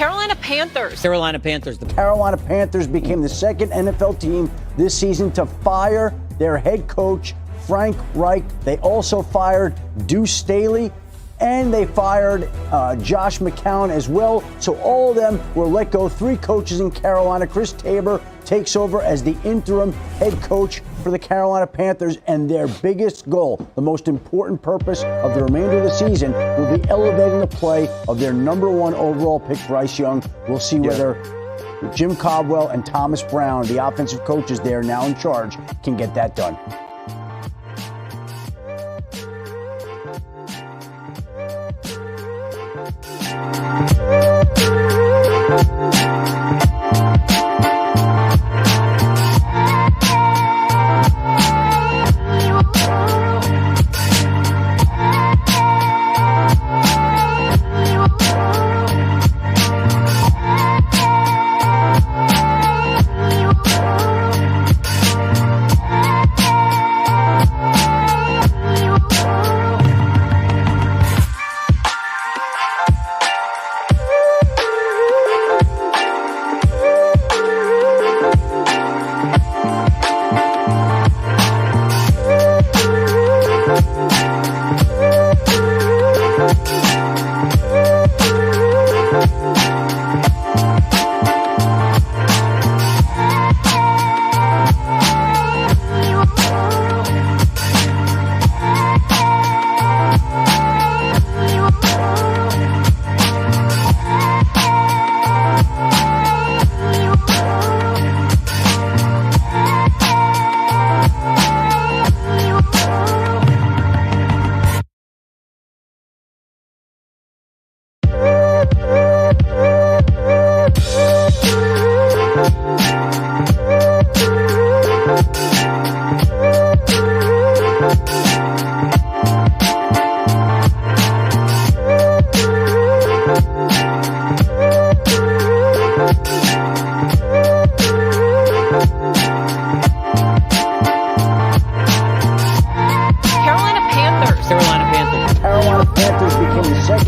Carolina Panthers. Carolina Panthers. The Carolina Panthers became the second NFL team this season to fire their head coach, Frank Reich. They also fired Duce Staley, and they fired Josh Mccown as well. So all of them were let go. 3 coaches in Carolina. Chris Tepper takes over as the interim head coach for the Carolina Panthers, and their biggest goal, the most important purpose of the remainder of the season, will be elevating the play of their #1 overall pick, Bryce Young. We'll see whether Jim Caldwell and Thomas Brown, the offensive coaches there now in charge, can get that done.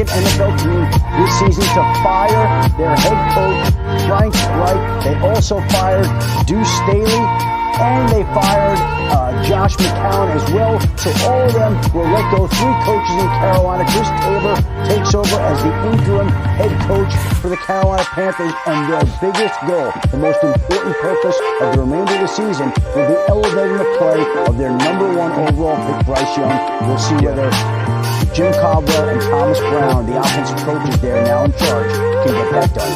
NFL team this season to fire their head coach, Frank Reich. They also fired Duce Staley, and they fired Josh Mccown as well. So all of them will let go. 3 coaches in Carolina. Chris Tepper takes over as the interim head coach for the Carolina Panthers, and their biggest goal, the most important purpose of the remainder of the season, will be elevating the play of their #1 overall pick, Bryce Young. We'll see whether Jim Caldwell and Thomas Brown, the offensive coaches there now in charge, can get that done.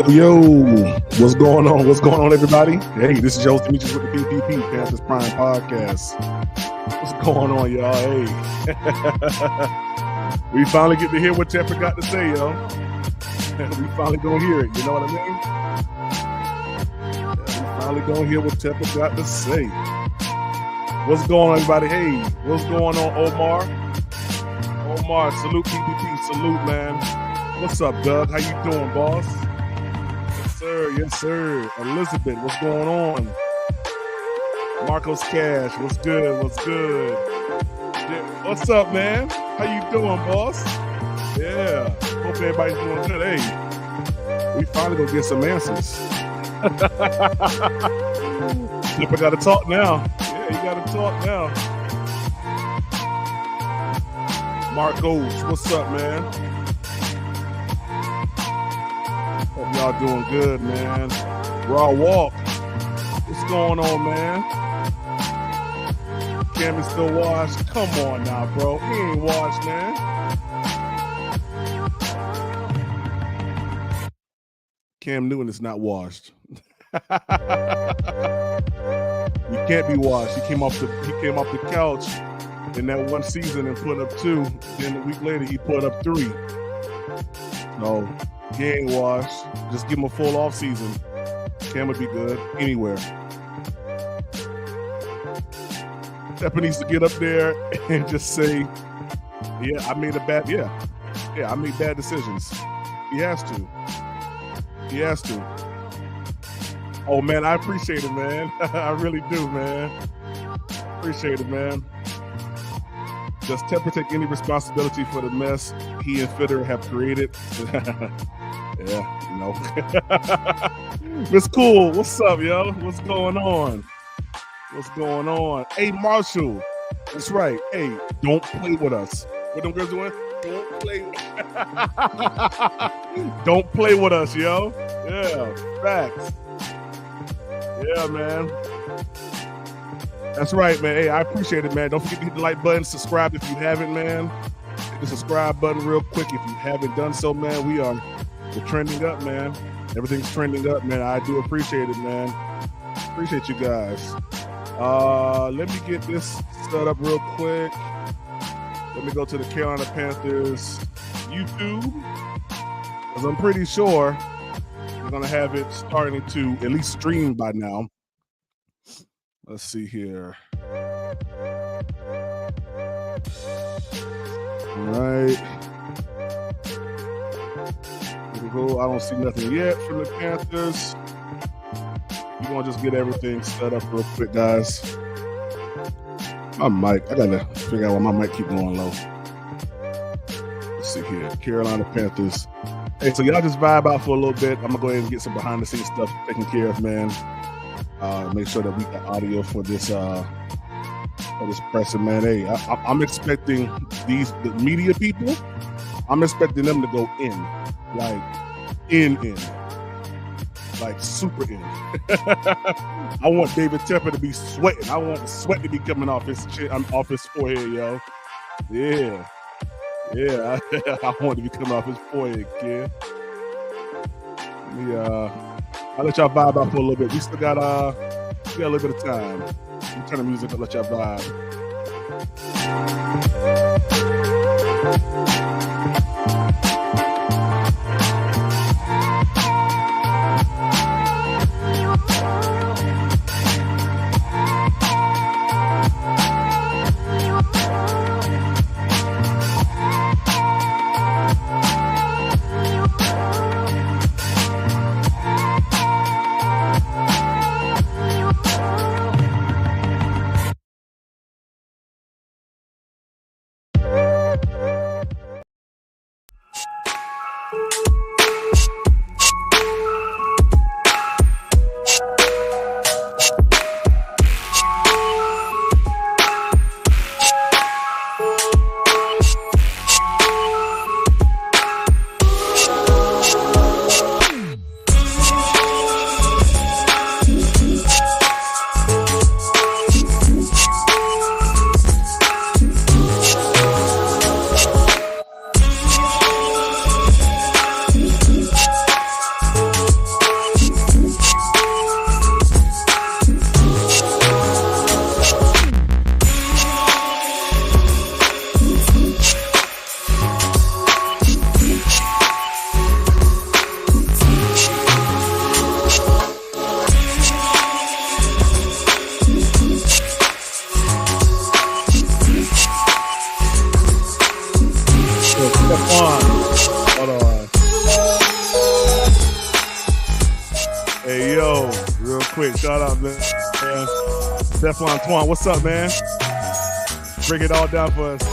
Yo, what's going on? What's going on, everybody? Hey, this is your host, Demetrius, with the PPP, Panthers Prime Podcast. What's going on, y'all? Hey. We finally get to hear what Tepper got to say, yo. We finally gonna hear it, you know what I mean? We finally gonna hear what Tepper got to say. What's going on, everybody? Hey, what's going on, Omar? Omar, salute PPP, salute, man. What's up, Doug? How you doing, boss? Yes, sir. Elizabeth, what's going on? Marcos Cash, what's good? What's good? What's up, man? How you doing, boss? Yeah. Hope everybody's doing good. Hey, we finally gonna get some answers. Tepper gotta talk now. Yeah, you gotta talk now. Marcos, what's up, man? Hope y'all doing good, man. Raw Walk. What's going on, man? Cam is still washed. Come on now, bro. He ain't washed, man. Cam Newton is not washed. You can't be washed. He came off the couch in that one season and put up 2. Then a week later he put up 3. No, he ain't washed. Just give him a full off season. Cam would be good anywhere. Tepper needs to get up there and just say, "Yeah, I made a bad. Yeah, I made bad decisions." He has to. He has to. Oh man, I appreciate it, man. I really do, man. Appreciate it, man. Does Tepper take any responsibility for the mess he and Fitterer have created? Yeah, no. Miss Cool, what's up, yo? What's going on? What's going on? Hey, Marshall. That's right. Hey, don't play with us. What them girls doing? Don't play. Don't play with us, yo. Yeah, facts. Yeah, man. That's right, man. Hey, I appreciate it, man. Don't forget to hit the like button, subscribe if you haven't, man. Hit the subscribe button real quick if you haven't done so, man. We're trending up, man. Everything's trending up, man. I do appreciate it, man. Appreciate you guys. Let me get this set up real quick. Let me go to the Carolina Panthers YouTube, because I'm pretty sure we're going to have it starting to at least stream by now. Let's see here. All right. Here we go. I don't see nothing yet from the Panthers. We're going to just get everything set up real quick, guys. My mic, I got to figure out why my mic keep going low. Let's see here. Carolina Panthers. Hey, so y'all just vibe out for a little bit. I'm going to go ahead and get some behind-the-scenes stuff taken care of, man. Make sure that we got audio for this pressing, man. Hey, I'm expecting the media people, I'm expecting them to go in. Like super in. I want David Tepper to be sweating. I want the sweat to be coming off his forehead, yo. Yeah. I want it to be coming off his forehead, kid. I'll let y'all vibe out for a little bit. We still got a little bit of time. I'm turn the music up, let y'all vibe. Twan, what's up, man? Break it all down for us.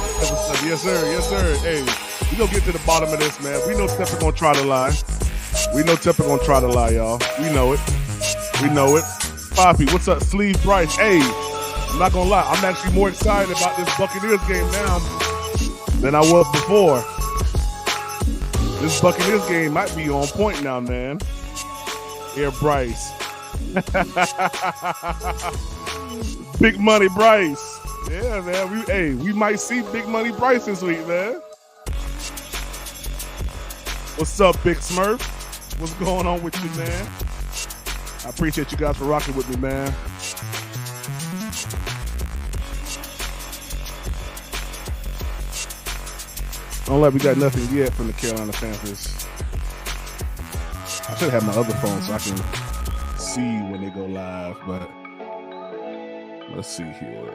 Yes, sir. Yes, sir. Hey, we gonna get to the bottom of this, man. We know Tepper gonna try to lie. Y'all. We know it. Poppy, what's up? Sleeve Bryce. Hey, I'm not gonna lie. I'm actually more excited about this Buccaneers game now than I was before. This Buccaneers game might be on point now, man. Here, Bryce. Big Money Bryce. Yeah, man. We might see Big Money Bryce this week, man. What's up, Big Smurf? What's going on with you, man? I appreciate you guys for rocking with me, man. Don't let me got nothing yet from the Carolina Panthers. I should have my other phone so I can see when they go live, but let's see here.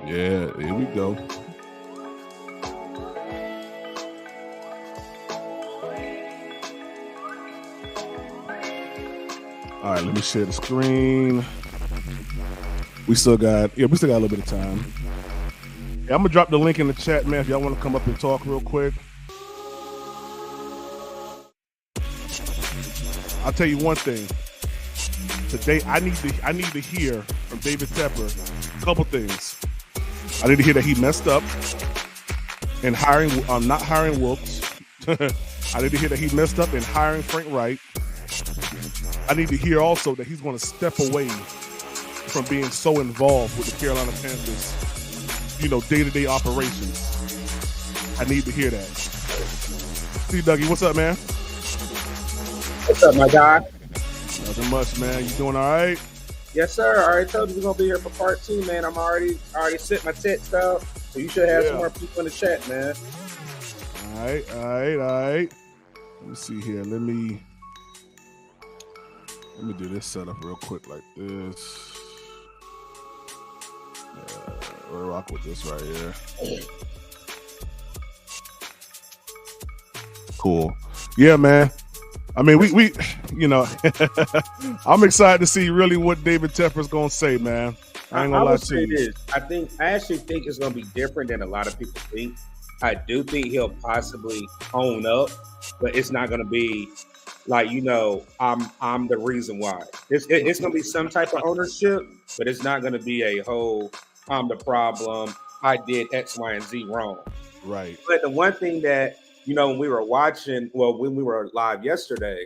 Yeah, here we go. All right, let me share the screen. We still got a little bit of time. Yeah, I'm gonna drop the link in the chat, man. If y'all want to come up and talk real quick. I'll tell you one thing. Today, I need to hear from David Tepper a couple things. I need to hear that he messed up in not hiring Wilkes. I need to hear that he messed up in hiring Frank Reich. I need to hear also that he's going to step away from being so involved with the Carolina Panthers, day-to-day operations. I need to hear that. See, Dougie, what's up, man? What's up, my guy? Nothing much, man. You doing all right? Yes, sir. I already told you we're gonna be here for part 2, man. I already sent my text out, so you should have some more people in the chat, man. All right. Let me see here. Let me do this setup real quick like this. We'll rock with this right here. Cool. Yeah, man. I mean, we I'm excited to see really what David Tepper's gonna say, man. I ain't gonna lie to you. I actually think it's gonna be different than a lot of people think. I do think he'll possibly own up, but it's not gonna be like, I'm the reason why. It's gonna be some type of ownership, but it's not gonna be a whole I'm the problem. I did X, Y, and Z wrong. Right. But the one thing that, when we were live yesterday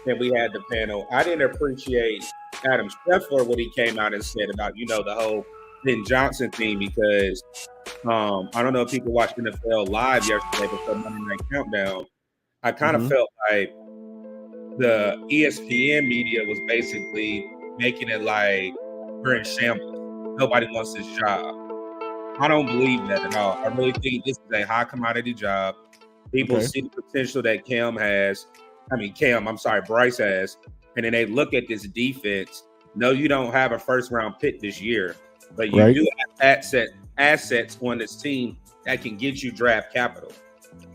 and we had the panel, I didn't appreciate Adam Scheffler, what he came out and said about, the whole Ben Johnson thing, because I don't know if people watched NFL Live yesterday before Monday Night Countdown. I kind of felt like the ESPN media was basically making it like we're in shambles. Nobody wants this job. I don't believe that at all. I really think this is a high commodity job. People see the potential that Bryce has. And then they look at this defense. No, you don't have a first round pick this year, but you do have assets on this team that can get you draft capital.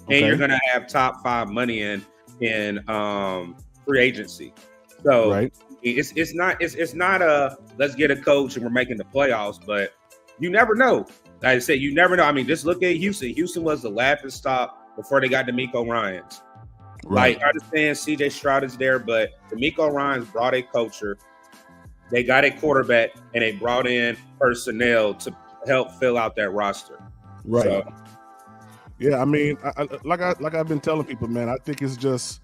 And you're going to have top 5 money in free agency. So it's not a let's get a coach and we're making the playoffs, but you never know. Like I said, you never know. I mean, just look at Houston. Houston was the laughing stock before they got D'Amico Ryans. Right. Like, I understand CJ Stroud is there, but D'Amico Ryans brought a culture. They got a quarterback, and they brought in personnel to help fill out that roster. Right. So, yeah, I mean, like I've been telling people, man, I think it's just,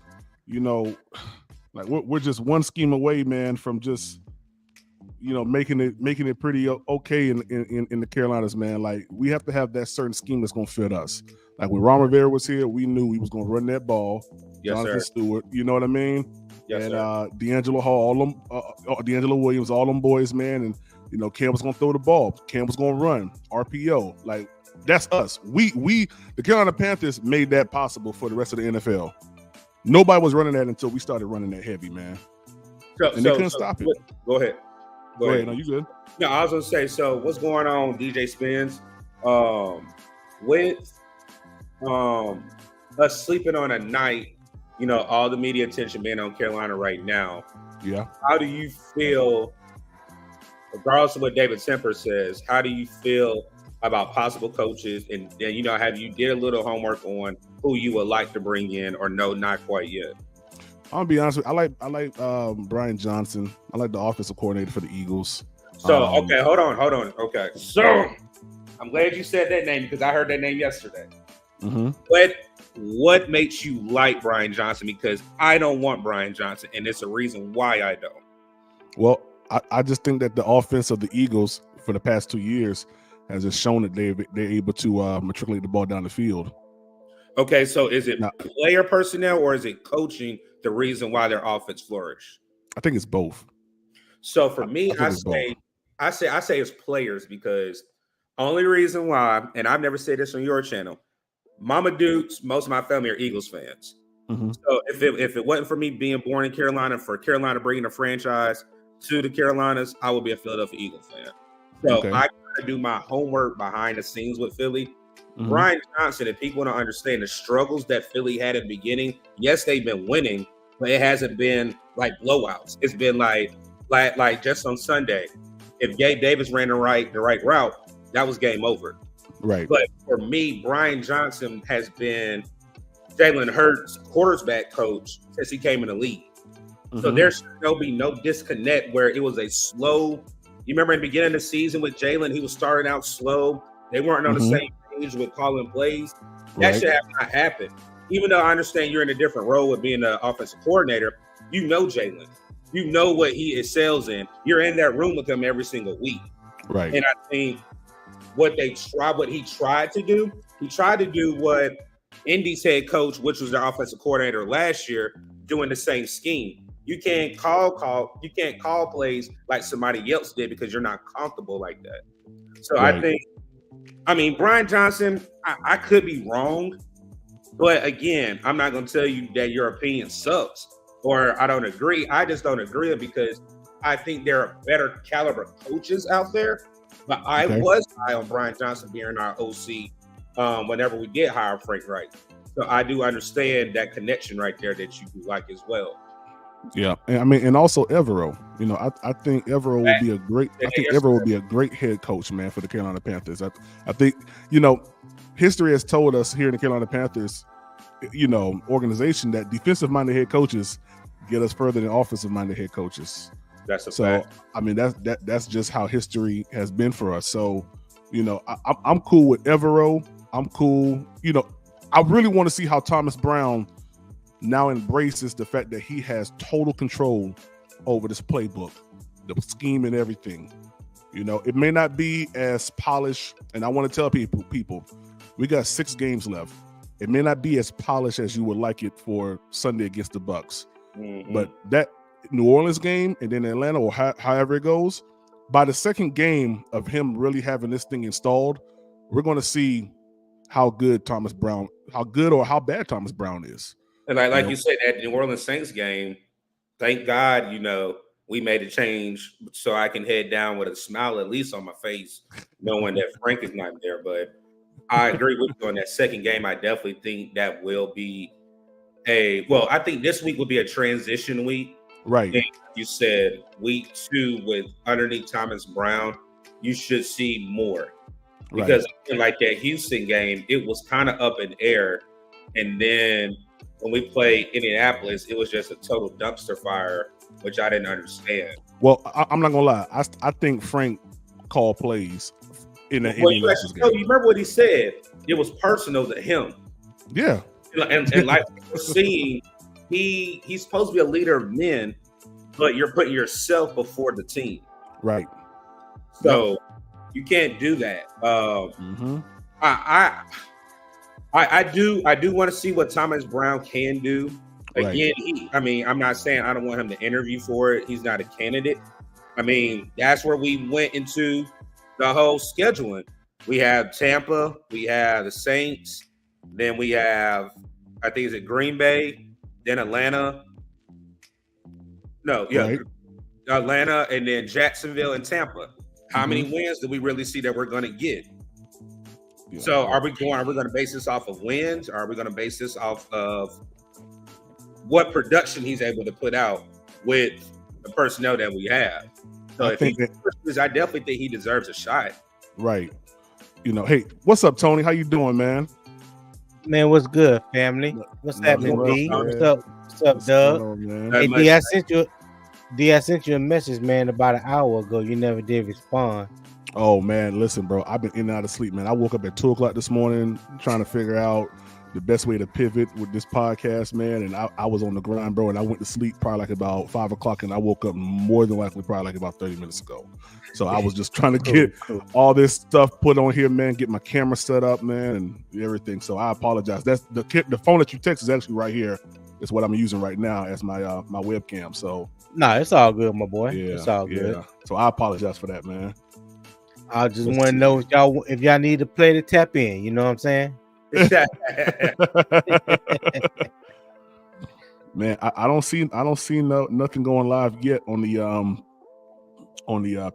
like we're just one scheme away, man, from just, making it pretty okay in the Carolinas, man. Like, we have to have that certain scheme that's going to fit us. Like, when Ron Rivera was here, we knew he was going to run that ball. Yes, Jonathan sir. Stewart, you know what I mean? Yes, and D'Angelo Hall, D'Angelo Williams, all them boys, man. And, Cam was going to throw the ball. Cam was going to run. RPO. Like, that's us. The Carolina Panthers made that possible for the rest of the NFL. Nobody was running that until we started running that heavy, man. They couldn't stop it. Go ahead. Go ahead. No, you good. No, I was going to say, so what's going on, DJ Spins? With us sleeping on a night, all the media attention being on Carolina right now. Yeah. How do you feel, regardless of what David Tepper says, how do you feel about possible coaches? And have you did a little homework on who you would like to bring in, or no, not quite yet? I'll be honest with you. I like Brian Johnson. I like the offensive coordinator for the Eagles. So, okay, hold on. Okay. So, I'm glad you said that name because I heard that name yesterday. Mm-hmm. What makes you like Brian Johnson? Because I don't want Brian Johnson, and it's a reason why I don't. Well, I just think that the offense of the Eagles for the past 2 years has just shown that they're able to matriculate the ball down the field. Okay, so is it player personnel or is it coaching the reason why their offense flourished? I think it's both. So for me, I say it's players, because only reason why, and I've never said this on your channel, Mama Duce, most of my family are Eagles fans. Mm-hmm. So if it wasn't for me being born in Carolina, for Carolina bringing a franchise to the Carolinas, I would be a Philadelphia Eagles fan. So I gotta do my homework behind the scenes with Philly. Mm-hmm. Brian Johnson, if people don't understand the struggles that Philly had at the beginning, yes, they've been winning, but it hasn't been like blowouts. It's been like just on Sunday, if Gabe Davis ran the right route, that was game over. Right. But for me, Brian Johnson has been Jalen Hurts' quarterback coach since he came in the league. Mm-hmm. So there should be no disconnect where it was a slow. You remember in the beginning of the season with Jalen, he was starting out slow. They weren't on the same page with calling plays. That should have not happened. Even though I understand you're in a different role with being the offensive coordinator, you know Jalen. You know what he excels in. You're in that room with him every single week. Right. And I think what he tried to do what Indy's head coach, which was their offensive coordinator last year, doing the same scheme. You can't call plays like somebody else did because you're not comfortable like that. So right. I mean, Brian Johnson, I could be wrong, but again, I'm not going to tell you that your opinion sucks or I don't agree. I just don't agree because I think there are better caliber coaches out there. But I was high on Brian Johnson being our OC whenever we did hire Frank Reich. So I do understand that connection right there that you do like as well. Yeah, and I mean, and also Evero. You know, I think Evero will be a great. I think Evero will be a great head coach, man, for the Carolina Panthers. I think, you know, history has told us here in the Carolina Panthers, you know, organization, that defensive-minded head coaches get us further than offensive-minded head coaches. That's a fact. I mean, that's just how history has been for us. So, you know, I'm cool with Evero. I'm cool. You know, I really want to see how Thomas Brown now embraces the fact that he has total control over this playbook, the scheme and everything. You know, it may not be as polished, and I want to tell people, we got 6 games left. It may not be as polished as you would like it for Sunday against the Bucs. Mm-hmm. But that New Orleans game and then Atlanta, or however it goes, by the second game of him really having this thing installed, we're going to see how good or how bad Thomas Brown is. And like you said, that New Orleans Saints game, thank God, you know, we made a change so I can head down with a smile at least on my face, knowing that Frank is not there. But I agree with you on that second game. I definitely think that will be I think this week will be a transition week. Right. And you said week 2 with underneath Thomas Brown, you should see more. Because like that Houston game, it was kind of up in air. And then when we played Indianapolis, it was just a total dumpster fire, which I didn't understand. Well, I'm not going to lie. I think Frank called plays in the Indianapolis game. You remember what he said? It was personal to him. Yeah. And like we're seeing, he's supposed to be a leader of men, but you're putting yourself before the team. Right. So you can't do that. I do want to see what Thomas Brown can do. Again, I'm not saying I don't want him to interview for it. He's not a candidate. I mean, that's where we went into the whole scheduling. We have Tampa, we have the Saints, then we have, I think, is it Green Bay, then Atlanta. Atlanta, and then Jacksonville and Tampa. How many wins do we really see that we're going to get? Yeah. So are we going to base this off of wins? Or are we going to base this off of what production he's able to put out with the personnel that we have? So I definitely think he deserves a shot. Right. You know, hey, what's up, Tony? How you doing, man? Man, what's good, family? What's happening, D? What's up, Doug? Hey, D, I sent you a message, man, about an hour ago. You never did respond. Oh man, listen, bro. I've been in and out of sleep, man. I woke up at 2:00 this morning trying to figure out the best way to pivot with this podcast, man. And I was on the grind, bro, and I went to sleep probably like about 5 o'clock, and I woke up more than likely probably like about 30 minutes ago. So I was just trying to get all this stuff put on here, man, get my camera set up, man, and everything. So I apologize. That's the phone that you text is actually right here. It's what I'm using right now as my my webcam. So it's all good, my boy. Yeah, it's all good. So I apologize for that, man. I just want to know if y'all need to play to tap in. You know what I'm saying? Man, I don't see nothing going live yet on the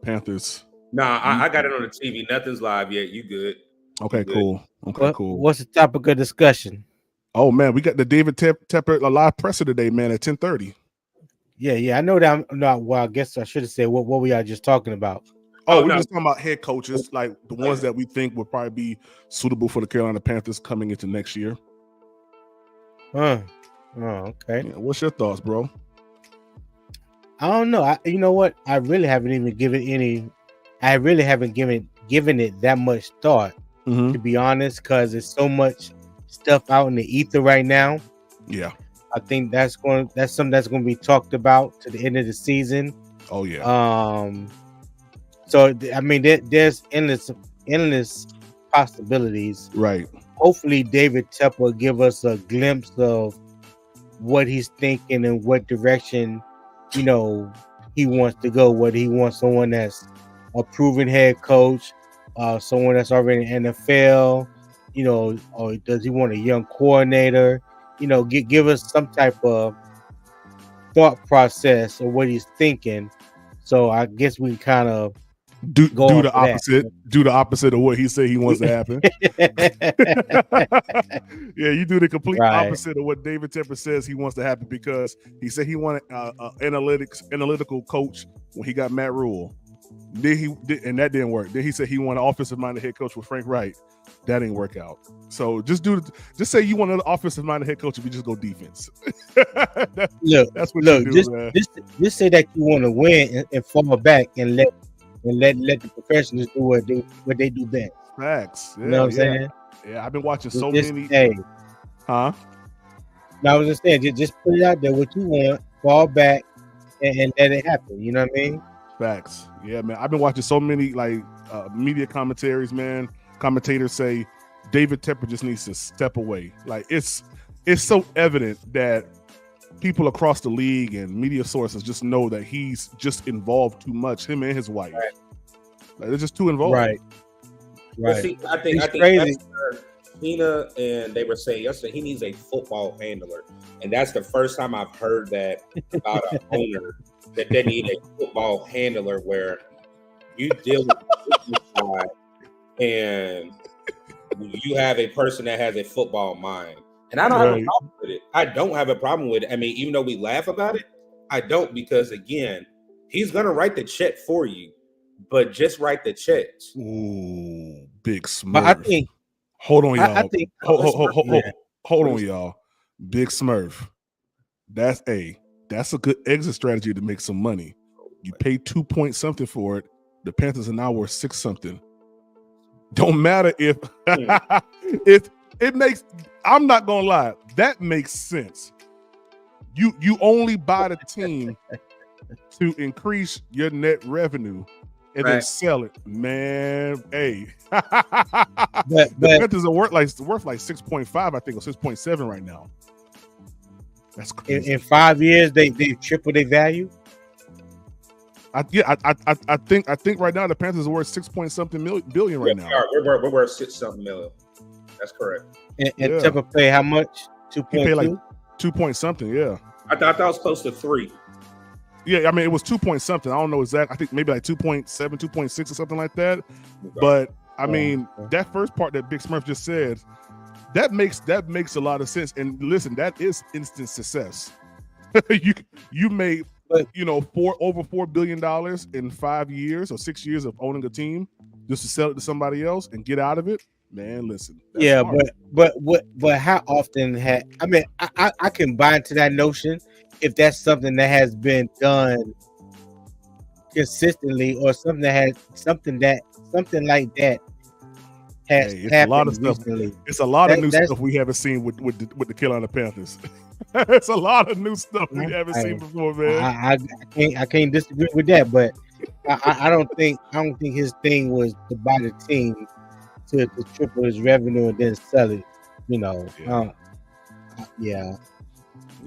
Panthers. Nah, I got it on the TV. Nothing's live yet. You good? Okay, cool. Okay, cool. What's the topic of discussion? Oh man, we got the David Tepper live presser today, man, at 10:30. Yeah. I know that. Well, I guess I should have said what we are just talking about. We're just talking about head coaches, like the ones that we think would probably be suitable for the Carolina Panthers coming into next year. Okay. Yeah, what's your thoughts, bro? I don't know. You know what? I really haven't given it that much thought, to be honest, because there's so much stuff out in the ether right now. Yeah. I think that's something that's going to be talked about to the end of the season. Oh yeah. So I mean, there's endless possibilities. Right. Hopefully, David Tepper will give us a glimpse of what he's thinking and what direction, he wants to go. Whether he wants someone that's a proven head coach, someone that's already in the NFL, or does he want a young coordinator? Give us some type of thought process of what he's thinking. So I guess we kind of do the opposite. Do the opposite of what he said he wants to happen. Yeah, you do the complete opposite of what David Tepper says he wants to happen, because he said he wanted analytical coach when he got Matt Rule. And that didn't work. Then he said he wanted an offensive-minded head coach with Frank Reich. That didn't work out. So just say you want an offensive-minded head coach if you just go defense. That's what you do, man. Just say that you want to win and fall back and let the professionals do what they do best. Facts. Yeah, you know what I'm saying? Yeah, I've been watching so many. Huh? No, I was just saying, just put it out there what you want, fall back, and let it happen. You know what I mean? Facts. Yeah, man. I've been watching so many media commentaries, man. Commentators say David Tepper just needs to step away. Like it's so evident that people across the league and media sources just know that he's just involved too much. Him and his wife, like, they're just too involved. Right. See, I think crazy. Tina and they were saying yesterday he needs a football handler, and that's the first time I've heard that about an owner, that they need a football handler where you deal with the business side and you have a person that has a football mind. And I don't have a problem with it. I don't have a problem with it. I mean, even though we laugh about it, I don't, because again, he's gonna write the check for you, but just write the checks. Ooh, big Smurf. But I think. Hold on, y'all. Hold on, y'all. Big Smurf. That's a good exit strategy to make some money. You pay 2 point something for it. The Panthers are now worth 6 something. Don't matter if it makes. I'm not gonna lie. That makes sense. You only buy the team to increase your net revenue and then sell it, man. Hey, the Panthers are worth like 6.5, I think, or 6.7 right now. That's crazy. In 5 years, they triple their value. I think right now the Panthers are worth 6.something billion right now. We're worth 6-something million. That's correct. And Tepper pay how much? 2.2? He paid like 2 point something. Yeah, I thought that was close to 3. Yeah, I mean it was 2 point something. I don't know exactly. I think maybe like 2.7, 2.6 or something like that. Okay. But I mean that first part that Big Smurf just said, that makes a lot of sense. And listen, that is instant success. you made over $4 billion in 5 years or 6 years of owning a team just to sell it to somebody else and get out of it. Man, listen. Yeah, smart. but how often I can buy into that notion if that's something that has been done consistently, or something like that has it's a lot of happened stuff. recently. It's a lot of new stuff we haven't seen with the Carolina Panthers. It's a lot of new stuff we haven't seen before, man. I can't disagree with that, but I don't think his thing was to buy the team to triple his revenue and then sell it. You know,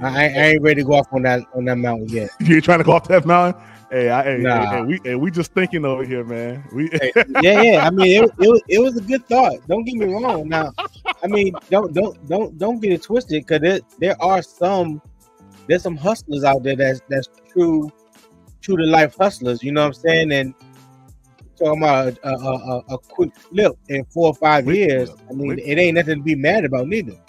I ain't ready to go off on that mountain yet. You ain't trying to go off that mountain? Nah. We just thinking over here, man. Yeah. I mean, it was a good thought. Don't get me wrong. Now, I mean, don't get it twisted, because there's some hustlers out there that's true to life hustlers. You know what I'm saying? And talking about a quick flip in 4 or 5 years. I mean, it ain't nothing to be mad about neither.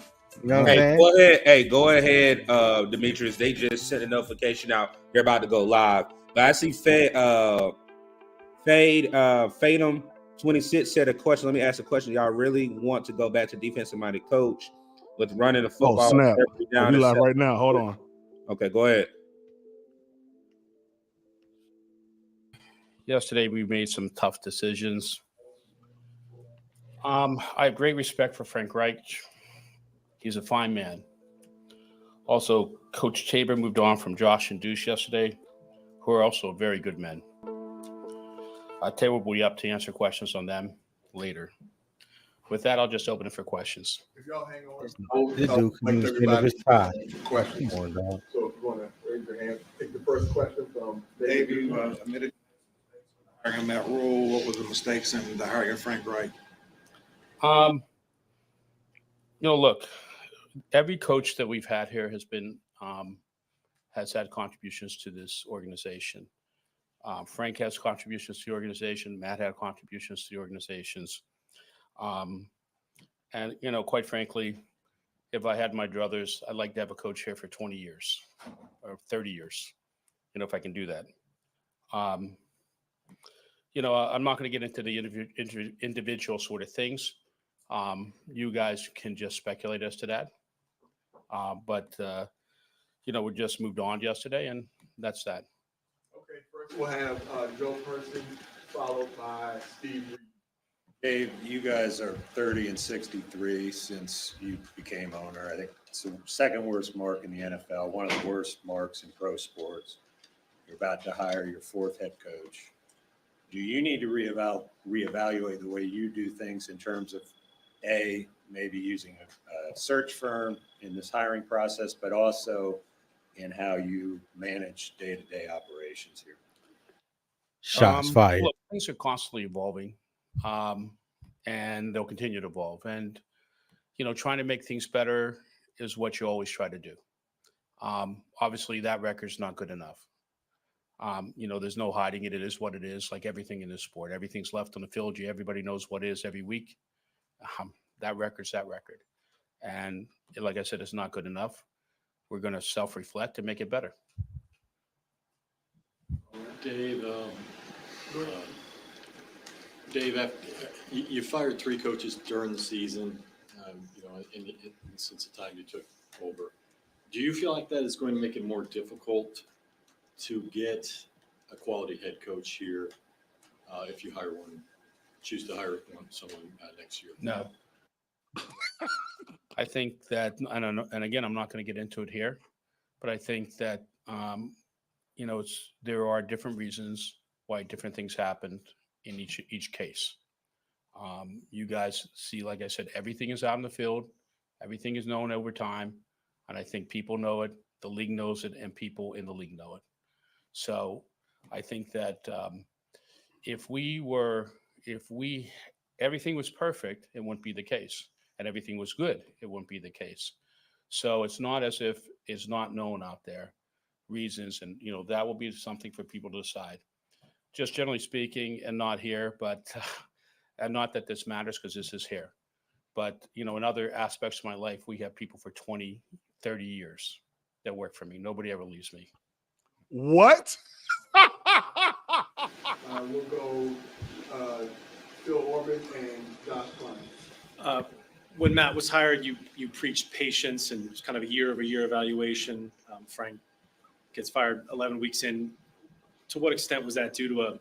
You know what I'm saying? Go ahead, Demetrius. They just sent a notification out. They're about to go live. But I see Fadum 26 said a question. Let me ask a question. Y'all really want to go back to defensive-minded coach with running the football? Oh, snap. We live right now. Hold on. Okay, go ahead. Yesterday, we made some tough decisions. I have great respect for Frank Reich. He's a fine man. Also, Coach Tabor moved on from Josh and Duce yesterday, who are also very good men. Tabor will be up to answer questions on them later. With that, I'll just open it for questions. If y'all hang on, This dude can use his time. questions. Come on, dog. So if you want to raise your hand, take the first question from Dave. You admitted hiring Matt Rule. What was the mistakes in the hiring of Frank Reich? Look, every coach that we've had here has had contributions to this organization. Frank has contributions to the organization. Matt had contributions to the organizations. And, quite frankly, if I had my druthers, I'd like to have a coach here for 20 years or 30 years, if I can do that. I'm not going to get into the individual sort of things. You guys can just speculate as to that. But we just moved on yesterday, and that's that. Okay, first we'll have Joe Person, followed by Steve Reed. Dave, you guys are 30-63 since you became owner. I think it's the second worst mark in the NFL, one of the worst marks in pro sports. You're about to hire your fourth head coach. Do you need to reevaluate the way you do things in terms of, A, maybe using a search firm in this hiring process, but also in how you manage day-to-day operations here? Shots fired. Look, things are constantly evolving, and they'll continue to evolve. And, trying to make things better is what you always try to do. Obviously, that record's not good enough. There's no hiding it. It is what it is, like everything in this sport. Everything's left on the field. Everybody knows what is every week. That record's that record. And like I said, it's not good enough. We're going to self-reflect and make it better. Dave, you fired 3 coaches during the season, since the time you took over. Do you feel like that is going to make it more difficult to get a quality head coach here if you choose to hire someone next year? No. I think that, I don't know, and again, I'm not going to get into it here, but I think that, there are different reasons why different things happened in each case. You guys see, like I said, everything is out in the field. Everything is known over time. And I think people know it. The league knows it, and people in the league know it. So I think that if everything was perfect, it wouldn't be the case. And everything was good, it wouldn't be the case. So it's not as if it's not known out there, reasons, and, that will be something for people to decide. Just generally speaking, and not here, but, and not that this matters because this is here. But, in other aspects of my life, we have people for 20, 30 years that work for me. Nobody ever leaves me. What? We'll go Phil Orban and Josh Klein. When Matt was hired, you preached patience and it was kind of a year-over-year evaluation. Frank gets fired 11 weeks in. To what extent was that due to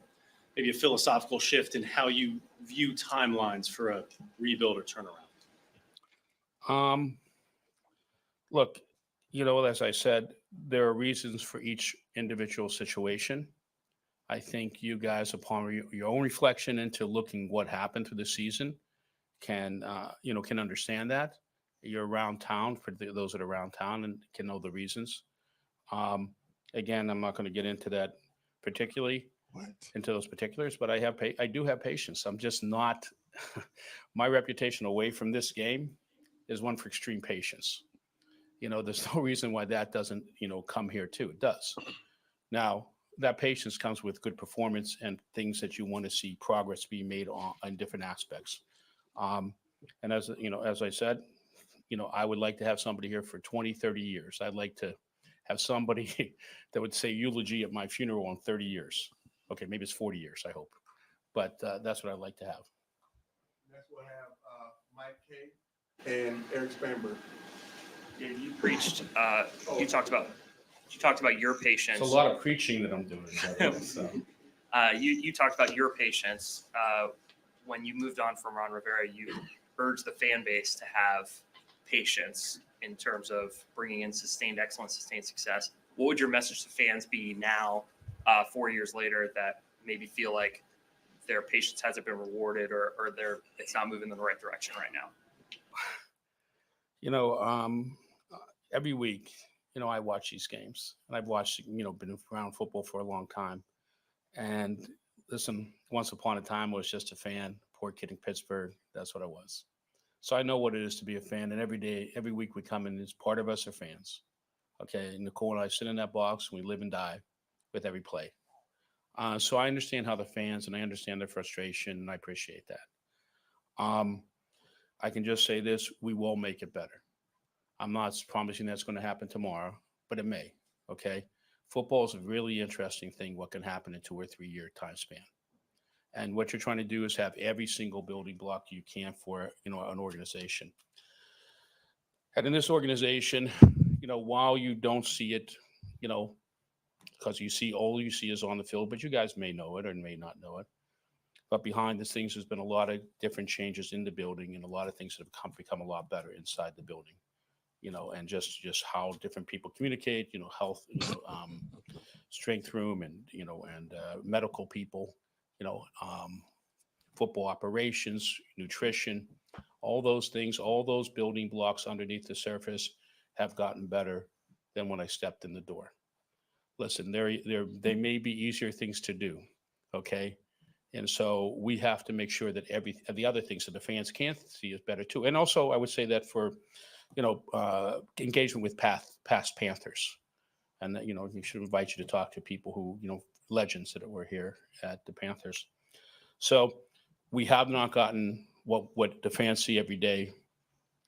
maybe a philosophical shift in how you view timelines for a rebuild or turnaround? Look, as I said, there are reasons for each individual situation. I think you guys, upon your own reflection into looking what happened through the season, can understand that. You're around town, for those that are around town, and can know the reasons. Again, I'm not going to get into that into those particulars, but I do have patience. I'm just not. My reputation away from this game is one for extreme patience. There's no reason why that doesn't, come here too. It does. Now, that patience comes with good performance and things that you want to see progress be made on different aspects. And as I said, I would like to have somebody here for 20, 30 years. I'd like to have somebody that would say eulogy at my funeral in 30 years. Okay, maybe it's 40 years, I hope. But that's what I'd like to have. Next we'll have Mike K. and Eric Spanberg. Dave, you preached, you talked about your patience. It's a lot of preaching that I'm doing. So. You talked about your patience. When you moved on from Ron Rivera, you urged the fan base to have patience in terms of bringing in sustained excellence, sustained success. What would your message to fans be now, 4 years later, that maybe feel like their patience hasn't been rewarded or it's not moving in the right direction right now? Every week, I watch these games, and I've watched, been around football for a long time. And listen, once upon a time, I was just a fan, poor kid in Pittsburgh. That's what I was. So I know what it is to be a fan. And every week we come in, as part of us are fans. Okay. Nicole and I sit in that box, and we live and die with every play. So I understand how the fans, and I understand their frustration, and I appreciate that. I can just say this: we will make it better. I'm not promising that's going to happen tomorrow, but it may. Okay. Football is a really interesting thing, what can happen in 2 or 3 year time span. And what you're trying to do is have every single building block you can for, an organization. And in this organization, while you don't see it, because all you see is on the field, but you guys may know it or may not know it. But behind the scenes, there's been a lot of different changes in the building and a lot of things that have become a lot better inside the building. And just how different people communicate, health, strength room and medical people, football operations, nutrition, all those things, all those building blocks underneath the surface have gotten better than when I stepped in the door. Listen, they may be easier things to do. Okay. And so we have to make sure that the other things that the fans can't see is better too. And also I would say that for, engagement with past Panthers. And that, we should invite you to talk to people who, legends that were here at the Panthers. So we have not gotten what the fans see every day.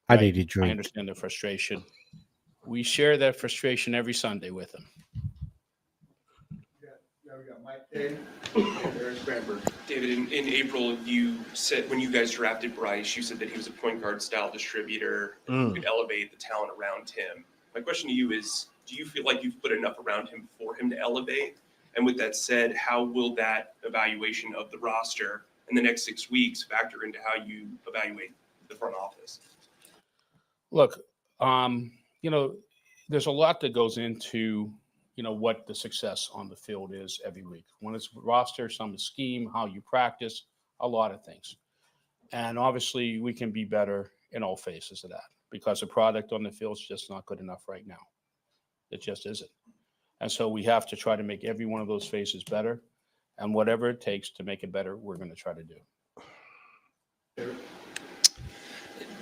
I need a drink. I understand their frustration. We share that frustration every Sunday with them. We got Mike K. and Eric Spanberg. David, in April, you said when you guys drafted Bryce, you said that he was a point guard style distributor who could elevate the talent around him. My question to you is, do you feel like you've put enough around him for him to elevate? And with that said, how will that evaluation of the roster in the next 6 weeks factor into how you evaluate the front office? Look, there's a lot that goes into what the success on the field is every week. When it's roster, some scheme, how you practice, a lot of things. And obviously we can be better in all phases of that because the product on the field is just not good enough right now. It just isn't. And so we have to try to make every one of those phases better. And whatever it takes to make it better, we're going to try to do.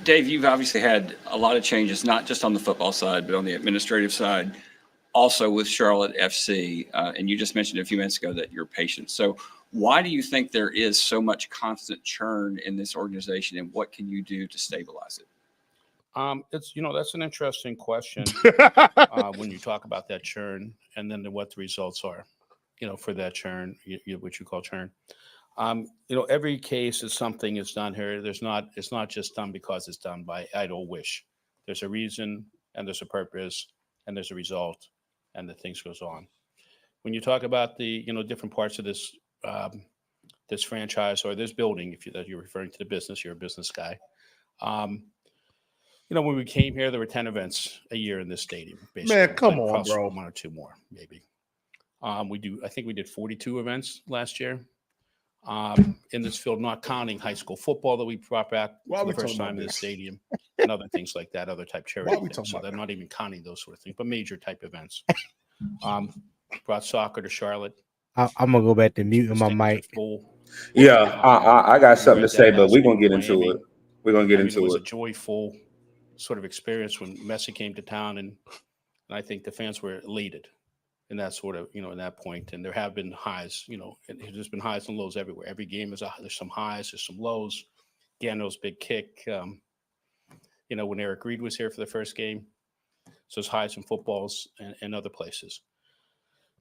Dave, you've obviously had a lot of changes, not just on the football side, but on the administrative side. Also with Charlotte FC, and you just mentioned a few minutes ago that you're patient. So why do you think there is so much constant churn in this organization, and what can you do to stabilize it? That's an interesting question when you talk about that churn and then what the results are, for that churn, what you call churn. Every case is something is done here. It's not just done because it's done by idle wish. There's a reason and there's a purpose and there's a result. And the things goes on. When you talk about the, different parts of this this franchise or this building, if you're referring to the business, you're a business guy. When we came here, there were 10 events a year in this stadium. Basically. Man, come on, bro. One or two more, maybe. I think we did 42 events last year in this field, not counting high school football that we brought back for the first time in the stadium and other things like that, other type charity things. So they're not even counting those sort of things, but major type events. Brought soccer to Charlotte. I'm gonna go back to muting my mic. Yeah, I got something to say, but we're gonna get into it. We're gonna get into it. It was a joyful sort of experience when Messi came to town, and I think the fans were elated in that sort of, in that point. And there have been highs, there's been highs and lows everywhere. Every game there's some highs, there's some lows. Gano's big kick, when Eric Reed was here for the first game. So it's highs in footballs and other places.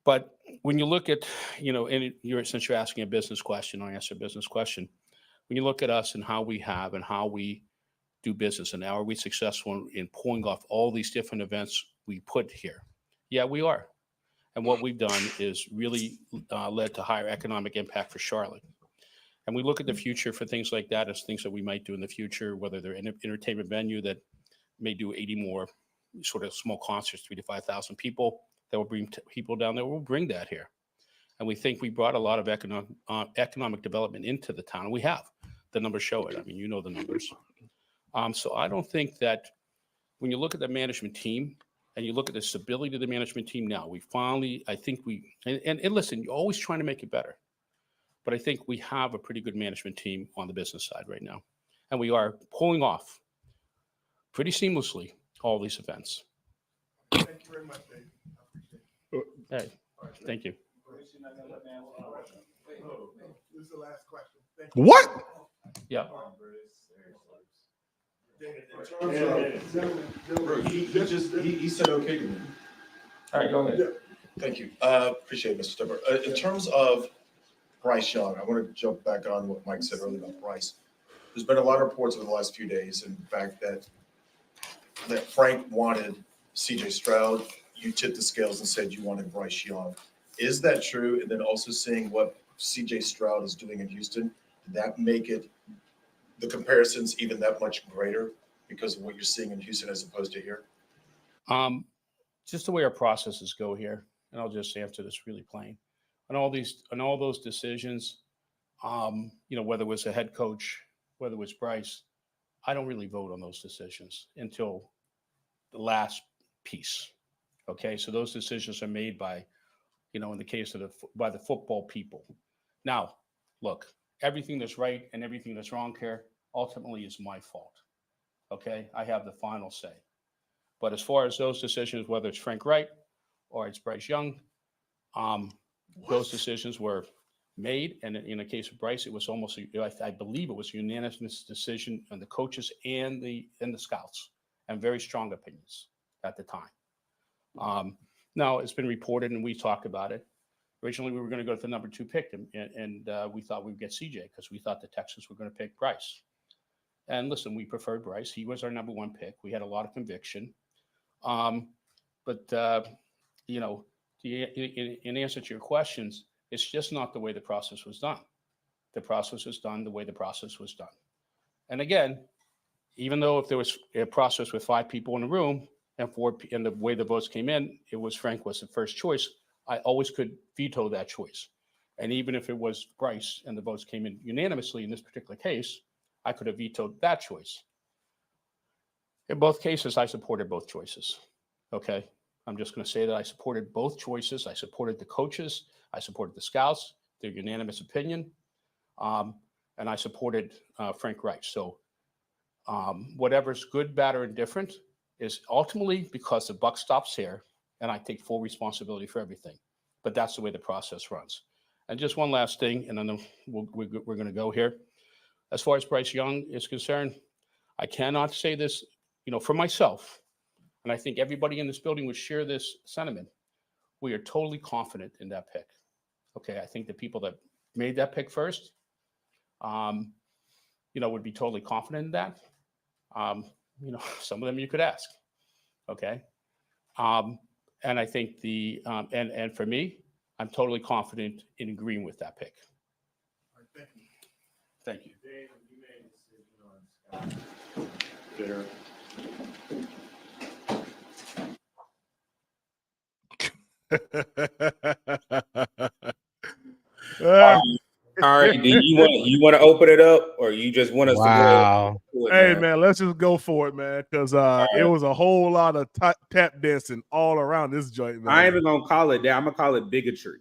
But when you look at, since you're asking a business question, I answer a business question. When you look at us and how we do business, and are we successful in pulling off all these different events we put here? Yeah, we are. And what we've done is really led to higher economic impact for Charlotte. And we look at the future for things like that as things that we might do in the future, whether they're an entertainment venue that may do 80 more sort of small concerts, 3,000 to 5,000 people that will bring people down there. We'll bring that here. And we think we brought a lot of economic development into the town. And we have. The numbers show it. I mean, the numbers. So I don't think that when you look at the management team and you look at the stability of the management team now, and listen, you're always trying to make it better. But I think we have a pretty good management team on the business side right now. And we are pulling off pretty seamlessly all these events. Thank you very much, Dave. I appreciate it. Hey, thank you. This is the last question. Thank you. What? Yeah. He said okay to me. All right, go ahead. Thank you. Appreciate it, Mr. Tepper. In terms of Bryce Young, I want to jump back on what Mike said earlier about Bryce. There's been a lot of reports over the last few days, in fact, that Frank wanted CJ Stroud. You tipped the scales and said you wanted Bryce Young. Is that true? And then also seeing what CJ Stroud is doing in Houston, did that make the comparisons even that much greater because of what you're seeing in Houston as opposed to here? Just the way our processes go here, and I'll just answer this really plain. On all those decisions, whether it was a head coach, whether it was Bryce, I don't really vote on those decisions until the last piece. Okay, so those decisions are made by, in the case of by the football people. Now, look, everything that's right and everything that's wrong here ultimately is my fault. Okay, I have the final say. But as far as those decisions, whether it's Frank Reich or it's Bryce Young, those decisions were made. And in the case of Bryce, it was almost, I believe it was a unanimous decision on the coaches and the scouts, and very strong opinions at the time. Now, it's been reported, and we talked about it. Originally, we were going to go to the number 2 pick, and we thought we'd get CJ because we thought the Texans were going to pick Bryce. And listen, we preferred Bryce. He was our number 1 pick. We had a lot of conviction. But in answer to your questions, it's just not the way the process was done. The process was done the way the process was done. And again, even though if there was a process with 5 people in the room and the way the votes came in, it was Frank was the first choice. I always could veto that choice. And even if it was Bryce and the votes came in unanimously in this particular case, I could have vetoed that choice. In both cases, I supported both choices. Okay. I'm just going to say that I supported both choices. I supported the coaches. I supported the scouts, their unanimous opinion. And I supported Frank Reich. So whatever's good, bad, or indifferent is ultimately because the buck stops here, and I take full responsibility for everything. But that's the way the process runs. And just one last thing, and then we're going to go here. As far as Bryce Young is concerned, I cannot say this, for myself, and I think everybody in this building would share this sentiment. We are totally confident in that pick. Okay, I think the people that made that pick first, would be totally confident in that. Some of them you could ask. Okay, and I think and for me, I'm totally confident in agreeing with that pick. Thank you. Dave, you made a decision on Scott Fitterer. All right, do you want to open it up, or you just want us to go ahead? Hey man, let's just go for it, man, because it was a whole lot of tap dancing all around this joint, man. I ain't even gonna call it that. I'm gonna call it bigotry.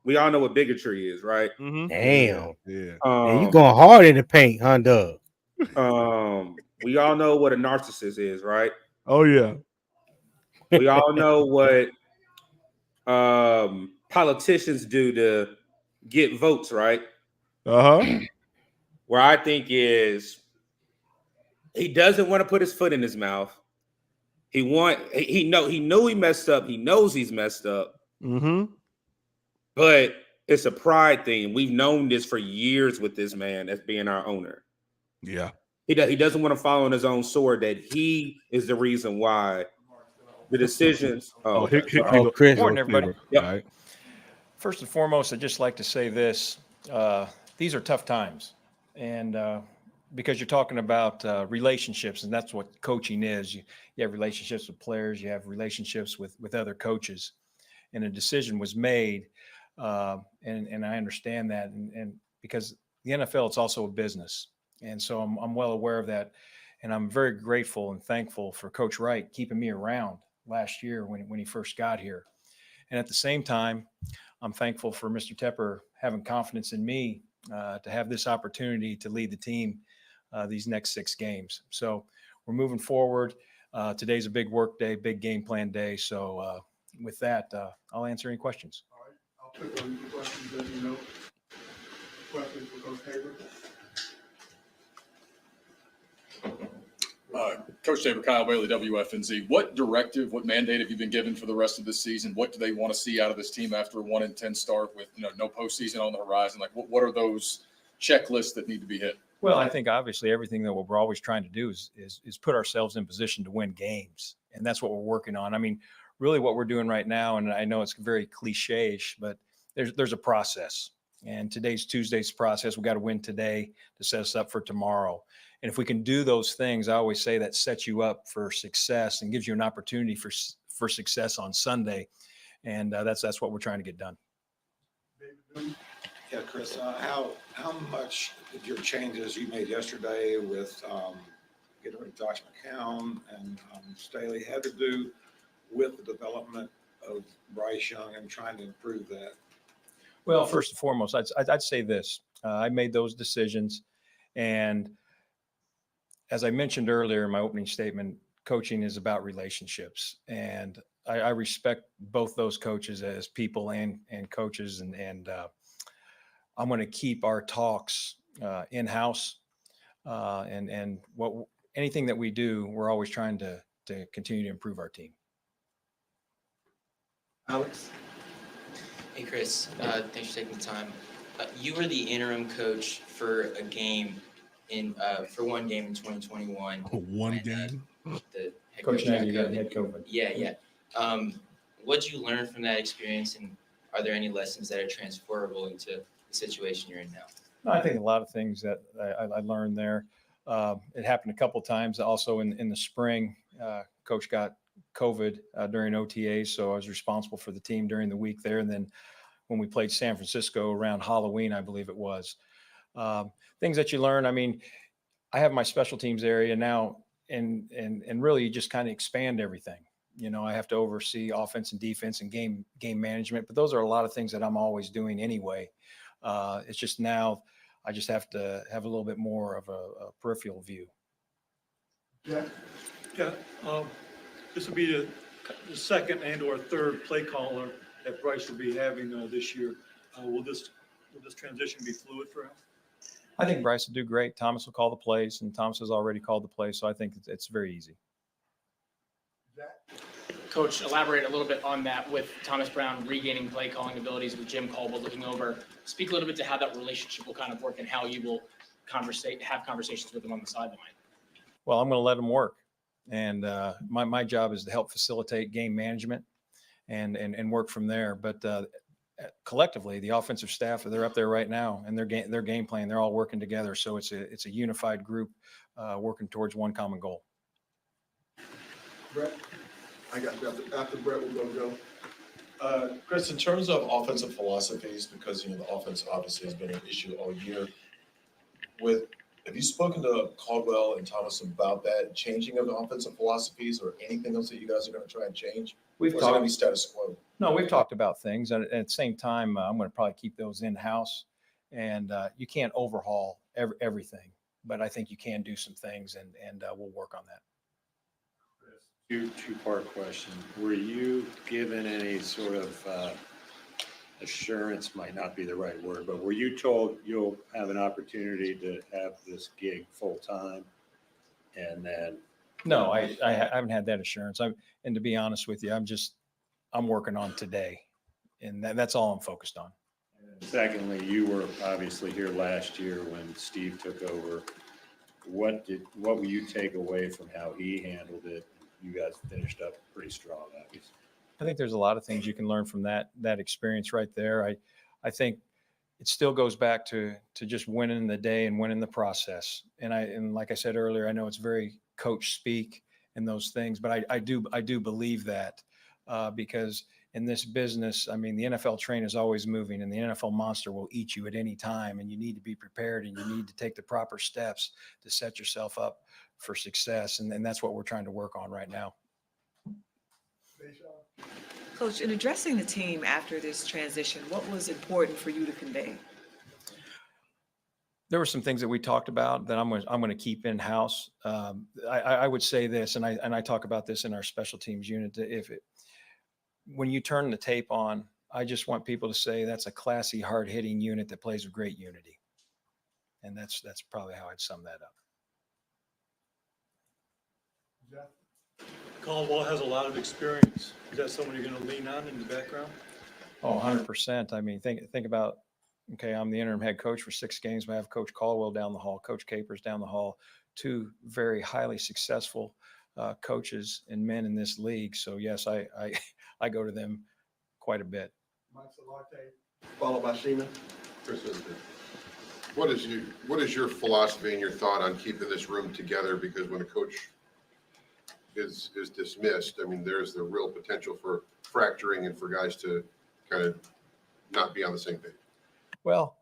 We all know what bigotry is, right? Mm-hmm. Damn. Yeah. Man, you going hard in the paint, huh, Doug? We all know what a narcissist is, right? Oh yeah. We all know what politicians do to get votes, right? Where I think is he doesn't want to put his foot in his mouth. He knew he messed up. He knows he's messed up. Mm-hmm. But it's a pride thing. We've known this for years with this man as being our owner. Yeah. He doesn't want to fall on his own sword that he is the reason why the decisions. Chris. Good morning, everybody. Yep. Right. First and foremost, I'd just like to say this. These are tough times. And because you're talking about relationships, and that's what coaching is. You have relationships with players. You have relationships with other coaches. And a decision was made, and I understand that. And because the NFL, it's also a business. And so I'm well aware of that. And I'm very grateful and thankful for Coach Reich keeping me around last year when he first got here. And at the same time, I'm thankful for Mr. Tepper having confidence in me to have this opportunity to lead the team these next 6 games. So we're moving forward. Today's a big work day, big game plan day. So with that, I'll answer any questions. All right, I'll click on the questions that you know. Questions for Coach Tabor? Coach Tabor, Kyle Bailey, WFNZ. What directive, what mandate have you been given for the rest of this season? What do they want to see out of this team after a 1-10 start with no postseason on the horizon? Like, what are those checklists that need to be hit? Well, I think obviously everything that we're always trying to do is put ourselves in position to win games, and that's what we're working on. I mean, really, what we're doing right now, and I know it's very cliche-ish, but there's a process. And Tuesday's process. We got to win today to set us up for tomorrow. And if we can do those things, I always say that sets you up for success and gives you an opportunity for success on Sunday. And that's what we're trying to get done. Yeah, Chris, how much did your changes you made yesterday with getting rid of Josh Mccown and Staley had to do with the development of Bryce Young and trying to improve that? Well, first and foremost, I'd say this. I made those decisions. And as I mentioned earlier in my opening statement, coaching is about relationships. And I respect both those coaches as people and coaches. And I'm going to keep our talks in-house. And anything that we do, we're always trying to continue to improve our team. Alex? Hey, Chris. Thanks for taking the time. You were the interim coach for a game for one game in 2021. One game? The head Coach got Nagy got COVID. head COVID. Yeah. What'd you learn from that experience, and are there any lessons that are transferable into the situation you're in now? No, I think a lot of things that I learned there. It happened a couple of times. Also in the spring, Coach got COVID during OTAs, so I was responsible for the team during the week there. And then when we played San Francisco around Halloween, I believe it was. Things that you learn. I mean, I have my special teams area now, and really just kind of expand everything. I have to oversee offense and defense and game management, but those are a lot of things that I'm always doing anyway. It's just now I just have to have a little bit more of a peripheral view. Yeah. This will be the second and or third play caller that Bryce will be having this year. Will this transition be fluid for him? I think Bryce will do great. Thomas will call the plays, and Thomas has already called the plays, so I think it's very easy. Coach, elaborate a little bit on that with Thomas Brown regaining play calling abilities with Jim Caldwell looking over. Speak a little bit to how that relationship will kind of work and how you will have conversations with him on the sideline. Well, I'm going to let him work. And my job is to help facilitate game management and work from there. But collectively, the offensive staff, they're up there right now, and their game plan, they're all working together. So it's a unified group working towards one common goal. Brett, I got you. After Brett, we'll go Joe. Chris, in terms of offensive philosophies, because the offense obviously has been an issue all year. Have you spoken to Caldwell and Thomas about that changing of the offensive philosophies, or anything else that you guys are going to try and change? We've or is it going to be status quo? No, we've talked about things, and at the same time, I'm going to probably keep those in house. And you can't overhaul everything, but I think you can do some things, and we'll work on that. Two-part question. Were you given any sort of assurance, might not be the right word, but were you told you'll have an opportunity to have this gig full-time? And then No, I haven't had that assurance. And to be honest with you, I'm working on today, and that's all I'm focused on. secondly, you were obviously here last year when Steve took over. What will you take away from how he handled it? You guys finished up pretty strong, obviously. I think there's a lot of things you can learn from that experience right there. I think it still goes back to just winning the day and winning the process. And like I said earlier, I know it's very coach speak and those things, but I do believe that because in this business, I mean, the NFL train is always moving, and the NFL monster will eat you at any time, and you need to be prepared, and you need to take the proper steps to set yourself up for success. And that's what we're trying to work on right now. Coach, in addressing the team after this transition, what was important for you to convey? There were some things that we talked about that I'm going to keep in house. I would say this, and I talk about this in our special teams unit. When you turn the tape on, I just want people to say that's a classy, hard-hitting unit that plays with great unity, and that's probably how I'd sum that up. Caldwell has a lot of experience. Is that someone you're going to lean on in the background? Oh, 100%. I mean, think about, okay, I'm the interim head coach for 6 games. I have Coach Caldwell down the hall, Coach Capers down the hall, 2 very highly successful coaches and men in this league. So yes, I go to them quite a bit. Mike Salarte, followed by Sheena. Chris Isbell. What is your philosophy and your thought on keeping this room together? Because when a coach is dismissed, I mean, there's the real potential for fracturing and for guys to kind of not be on the same page. Well,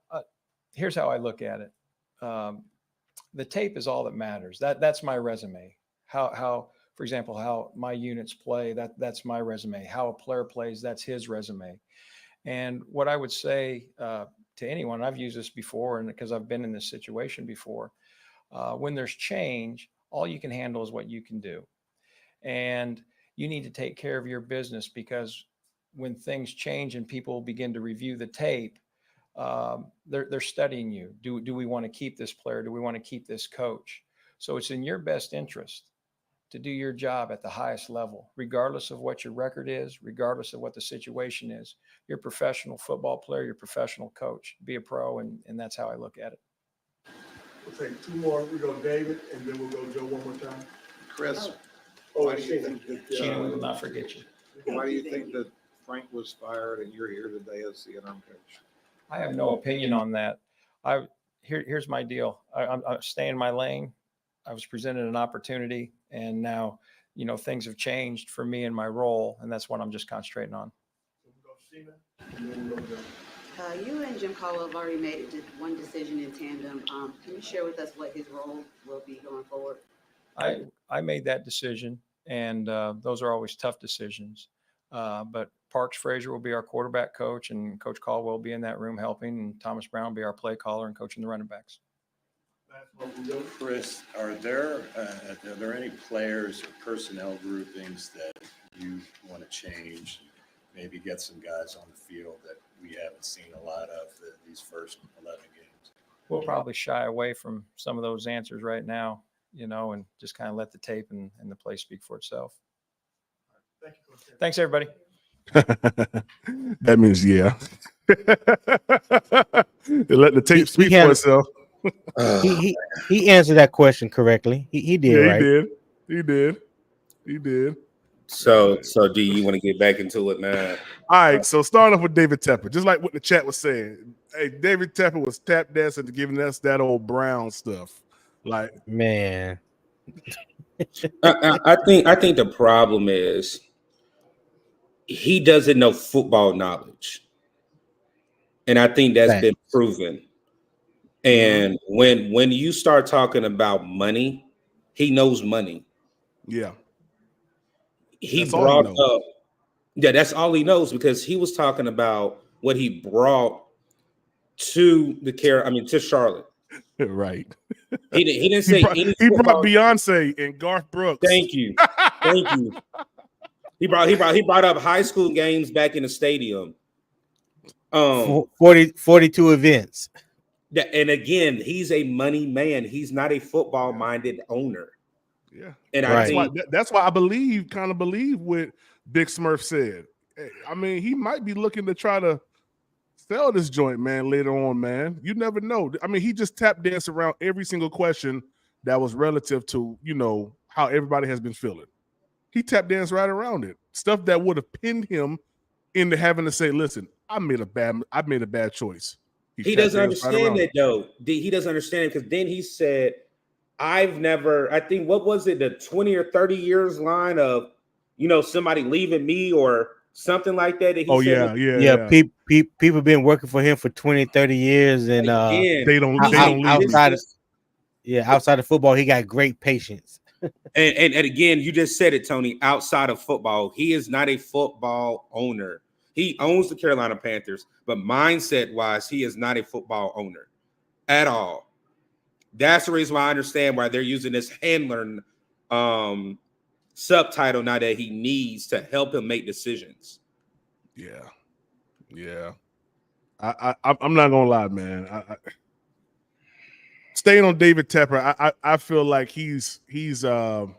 here's how I look at it. The tape is all that matters. That's my resume. How, for example, how my units play, that's my resume. How a player plays, that's his resume. And what I would say to anyone, I've used this before, and because I've been in this situation before, when there's change, all you can handle is what you can do. And you need to take care of your business, because when things change and people begin to review the tape, they're studying you. Do we want to keep this player? Do we want to keep this coach? So it's in your best interest to do your job at the highest level, regardless of what your record is, regardless of what the situation is. You're a professional football player, you're a professional coach. Be a pro, and that's how I look at it. We'll take 2 more. We go David, and then we'll go Joe one more time. Chris, Oh, do you think Sheena, we will not forget you. Why do you think that Frank was fired and you're here today as the interim coach? I have no opinion on that. Here's my deal. I'm staying in my lane. I was presented an opportunity, and now, things have changed for me in my role, and that's what I'm just concentrating on. You and Jim Caldwell have already made one decision in tandem. Can you share with us what his role will be going forward? I made that decision, and those are always tough decisions. But Parks Frazier will be our quarterback coach, and Coach Caldwell will be in that room helping, and Thomas Brown will be our play caller and coaching the running backs. Chris, are there any players or personnel groupings that you want to change, maybe get some guys on the field that we haven't seen a lot of these first 11 games? We'll probably shy away from some of those answers right now, and just kind of let the tape and the play speak for itself. Thanks, everybody. That means, yeah. Let the tape speak for itself. He answered that question correctly. He did, yeah, right? He did. So do you want to get back into it, man? All right, so starting off with David Tepper, just like what the chat was saying. Hey, David Tepper was tap dancing to giving us that old Brown stuff. Like, man, I think the problem is he doesn't know football knowledge, and I think that's been proven. And when you start talking about money, he knows money. Yeah, he brought up. Yeah, that's all he knows, because he was talking about what he brought to to Charlotte. Right. He didn't say he brought Beyonce and Garth Brooks. Thank you. He brought up high school games back in the stadium. 42 events. And again, he's a money man. He's not a football minded owner. Yeah, and that's why I believe what Big Smurf said. I mean, he might be looking to try to sell this joint, man, later on, man. You never know. I mean, he just tap danced around every single question that was relative to, how everybody has been feeling. He tap danced right around it. Stuff that would have pinned him into having to say, listen, I made a bad choice. He doesn't understand that, though. He doesn't understand it, because then he said, I think, what was it, the 20 or 30 years line of, somebody leaving me or something like that. Yeah. People been working for him for 20, 30 years, and they don't leave outside of football, he got great patience. and again, you just said it, Tony. Outside of football, he is not a football owner. He owns the Carolina Panthers, but mindset-wise, he is not a football owner at all. That's the reason why I understand why they're using this handler subtitle now that he needs to help him make decisions. Yeah. I'm not gonna lie, man. Staying on David Tepper, I feel like he don't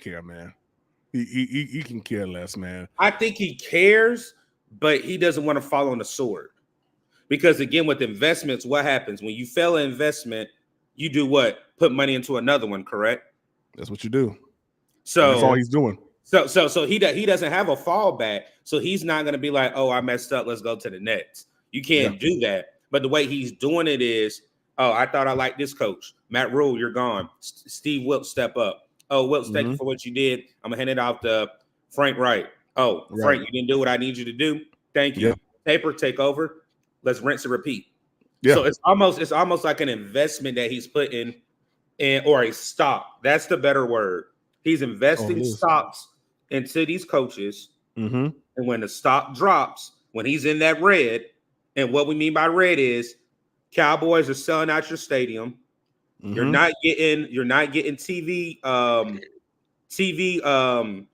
care, man. He can care less, man. I think he cares, but he doesn't want to fall on the sword. Because again, with investments, what happens when you fail an investment? You do what? Put money into another one, correct? That's what you do. So that's all he's doing. So he doesn't have a fallback. So he's not going to be like, oh, I messed up, let's go to the next. You can't do that. But the way he's doing it is, oh, I thought I liked this coach. Matt Rule, you're gone. Steve Wilkes, step up. Oh, Wilkes, thank you for what you did. I'm gonna hand it off to Frank Reich. Oh, Frank, you didn't do what I need you to do. Thank you. Tepper, take over. Let's rinse and repeat. Yeah. So it's almost like an investment that he's putting in, or a stock. That's the better word. He's investing stocks into these coaches. And when the stock drops, when he's in that red, and what we mean by red is Cowboys are selling out your stadium. You're not getting TV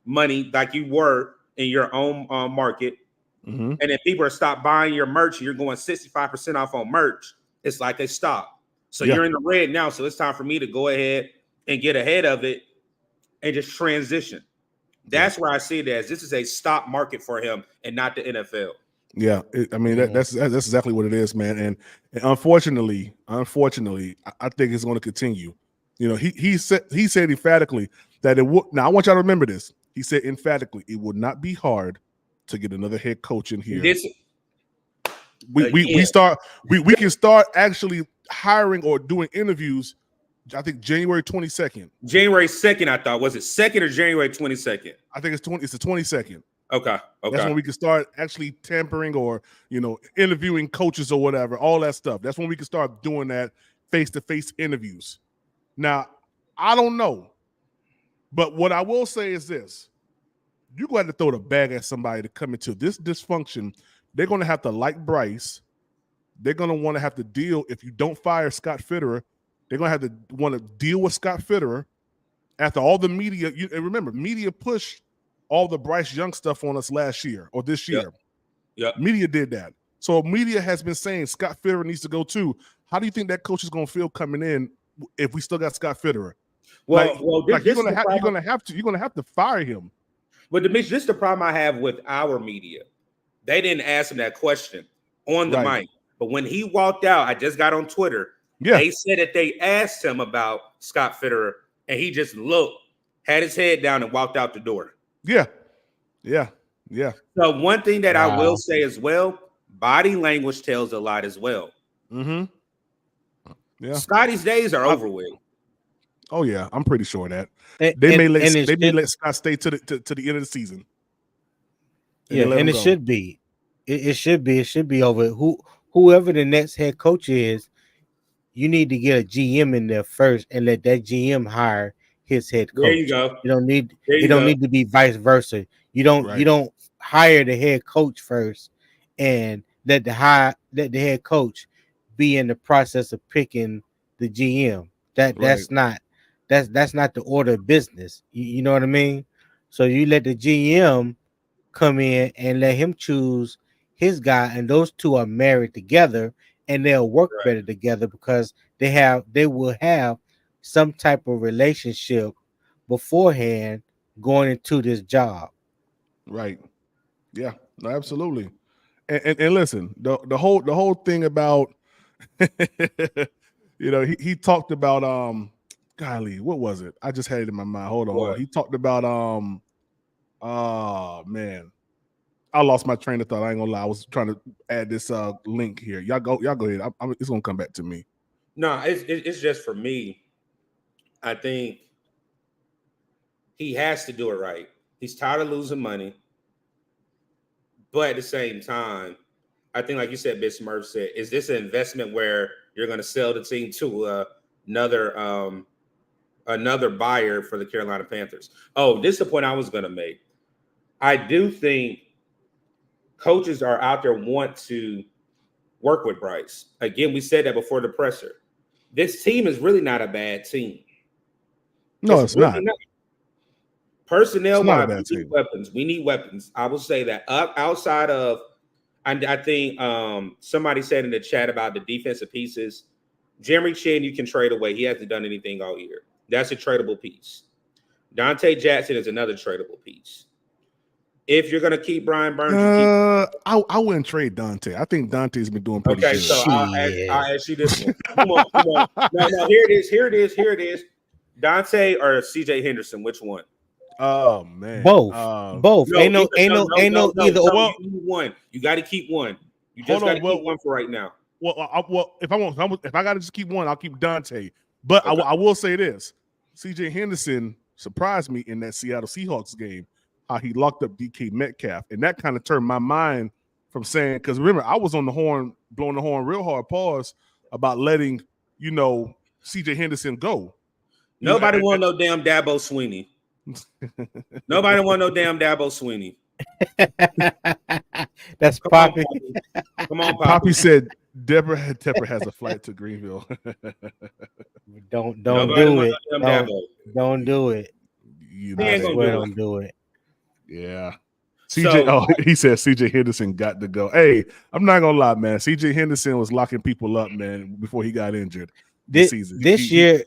money like you were in your own market. And if people are stop buying your merch, you're going 65% off on merch. It's like they stop. So you're in the red now. So it's time for me to go ahead and get ahead of it and just transition. That's where I see it as. This is a stop market for him and not the NFL. Yeah, that's exactly what it is, man. And unfortunately, I think it's going to continue. He said emphatically that it would. Now I want y'all to remember this. He said emphatically it would not be hard to get another head coach in here. We can start actually hiring or doing interviews. I think January 22nd. January 2nd, I thought. Was it 2nd or January 22nd? I think it's the 22nd. Okay. That's when we can start actually tampering or, interviewing coaches or whatever, all that stuff. That's when we can start doing that face-to-face interviews. Now, I don't know, but what I will say is this. You're going to have to throw the bag at somebody to come into this dysfunction. They're going to have to like Bryce. They're going to want to have to deal, if you don't fire Scott Fitterer, they're going to have to want to deal with Scott Fitterer after all the media. And remember, media pushed all the Bryce Young stuff on us last year or this year. Media did that. So media has been saying Scott Fitterer needs to go too. How do you think that coach is going to feel coming in if we still got Scott Fitterer? You're going to have to fire him. But this is the problem I have with our media. They didn't ask him that question on the mic. But when he walked out, I just got on Twitter. They said that they asked him about Scott Fitterer, and he just looked, had his head down, and walked out the door. Yeah. Yeah. Yeah. So one thing that I will Wow. say as well, body language tells a lot as well. Mm-hmm. Yeah. Scotty's days are over with. Oh yeah, I'm pretty sure that And, they may and it should, let Scott stay to the end of the season. And yeah, then let and him it go. should be. It should be over. Whoever the next head coach is, you need to get a GM in there first and let that GM hire his head There you coach. go. You don't need There it you don't go. need to be vice versa. You Right. don't hire the head coach first and let the head coach be in the process of picking the GM. That's not the order of business. You know what I mean? So you let the GM come in and let him choose his guy, and those two are married together, and they'll work better together because they will have some type of relationship beforehand going into this job. Right. Yeah. No, absolutely. And listen, the whole thing about he talked about golly, what was it? I just had it in my mind. Hold on. He talked about oh man. I lost my train of thought. I ain't gonna lie. I was trying to add this link here. Y'all go ahead. It's gonna come back to me. No, it's just for me. I think he has to do it right. He's tired of losing money, but at the same time, I think, like you said, Bill Smurf said, is this an investment where you're going to sell the team to another buyer for the Carolina Panthers? Oh, this is the point I was going to make. I do think coaches are out there want to work with Bryce. Again, we said that before the presser. This team is really not a bad team. No, it's really not. Personnel It's not a wise, bad we need team. weapons. We need weapons. I will say that. Outside of, I think somebody said in the chat about the defensive pieces. Jeremy Chin, you can trade away. He hasn't done anything all year. That's a tradable piece. Dante Jackson is another tradable piece. If you're going to keep Brian Burns, you keep. I wouldn't trade Dante. I think Dante's been doing pretty good. So I'll ask you this one. Come on. No, here it is. Dante or CJ Henderson, which one? Oh man, both. No, ain't no either. No, you need one. You got to keep one. You just got to keep one for right now. Well, if I got to just keep one, I'll keep Dante. But okay. I will say this: CJ Henderson surprised me in that Seattle Seahawks game. How he locked up DK Metcalf, and that kind of turned my mind from saying, because remember, I was on the horn, blowing the horn real hard, pause about letting CJ Henderson go. Nobody want no damn Dabo Sweeney. Nobody want no damn Dabo Sweeney. That's Poppy. Come on, Poppy. Poppy said Tepper has a flight to Greenville. Don't do it. Don't do it. I swear don't do it. Yeah. He said CJ Henderson got to go. Hey, I'm not gonna lie, man. CJ Henderson was locking people up, man, before he got injured this season. This year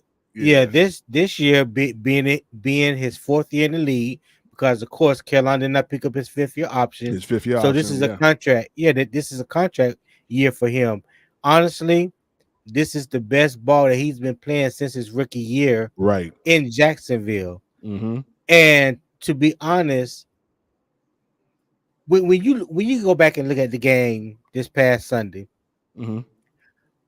being his fourth year in the league, because of course Carolina did not pick up his fifth year option. This is a contract. Yeah, this is a contract year for him. Honestly, this is the best ball that he's been playing since his rookie year, right, in Jacksonville. Mm-hmm. And to be honest, when you go back and look at the game this past Sunday, mm-hmm.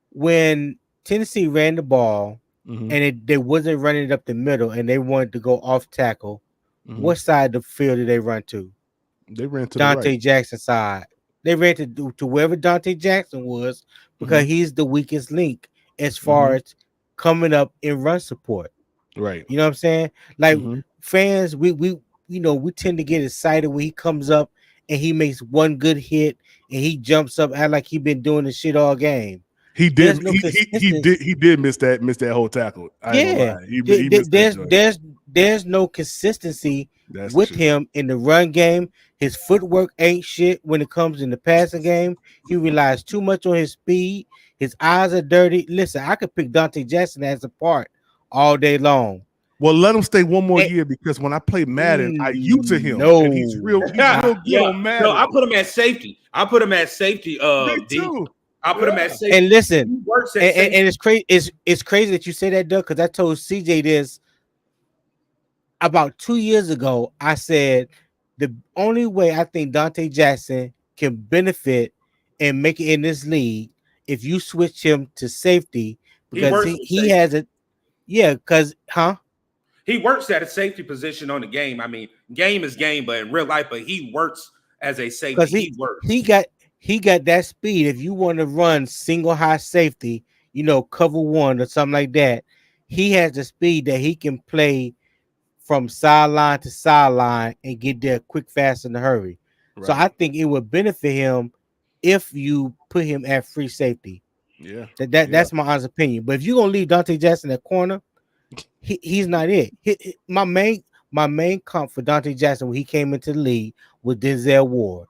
when Tennessee ran the ball, mm-hmm. and they wasn't running it up the middle, and they wanted to go off tackle, mm-hmm. what side of the field did they run to? They ran to Dante the right. Jackson side. They ran to wherever Dante Jackson was, because mm-hmm. he's the weakest link as far as coming up in run support. Right. You know what I'm saying? Like fans, we tend to get excited when he comes up and he makes one good hit and he jumps up, act like he been doing the shit all game. He did. He did miss that whole tackle. I ain't gonna lie. He missed there's no consistency with him in the run game. His footwork ain't shit when it comes in the passing game. He relies too much on his speed. His eyes are dirty. Listen, I could pick Dante Jackson as a part all day long. Well, let him stay one more year, because when I play Madden, I use him. No, and he's real good on Madden. No, I put him at safety. Me too. I put him at safety. And listen, and it's crazy. It's crazy that you say that, Doug, because I told CJ this about 2 years ago, I said the only way I think Dante Jackson can benefit and make it in this league if you switch him to safety He because works he, with he safety. has a because He works at a safety position on the game. I mean, game is game, but in real life, but he works as a safety. because He works. he got that speed. If you want to run single high safety, cover one or something like that, he has the speed that he can play from sideline to sideline and get there quick, fast, in a hurry. So I think it would benefit him if you put him at free safety. Yeah. That's my honest opinion. But if you're gonna leave Dante Jackson at corner, he's not it. My main comp for Dante Jackson when he came into the league was Denzel Ward.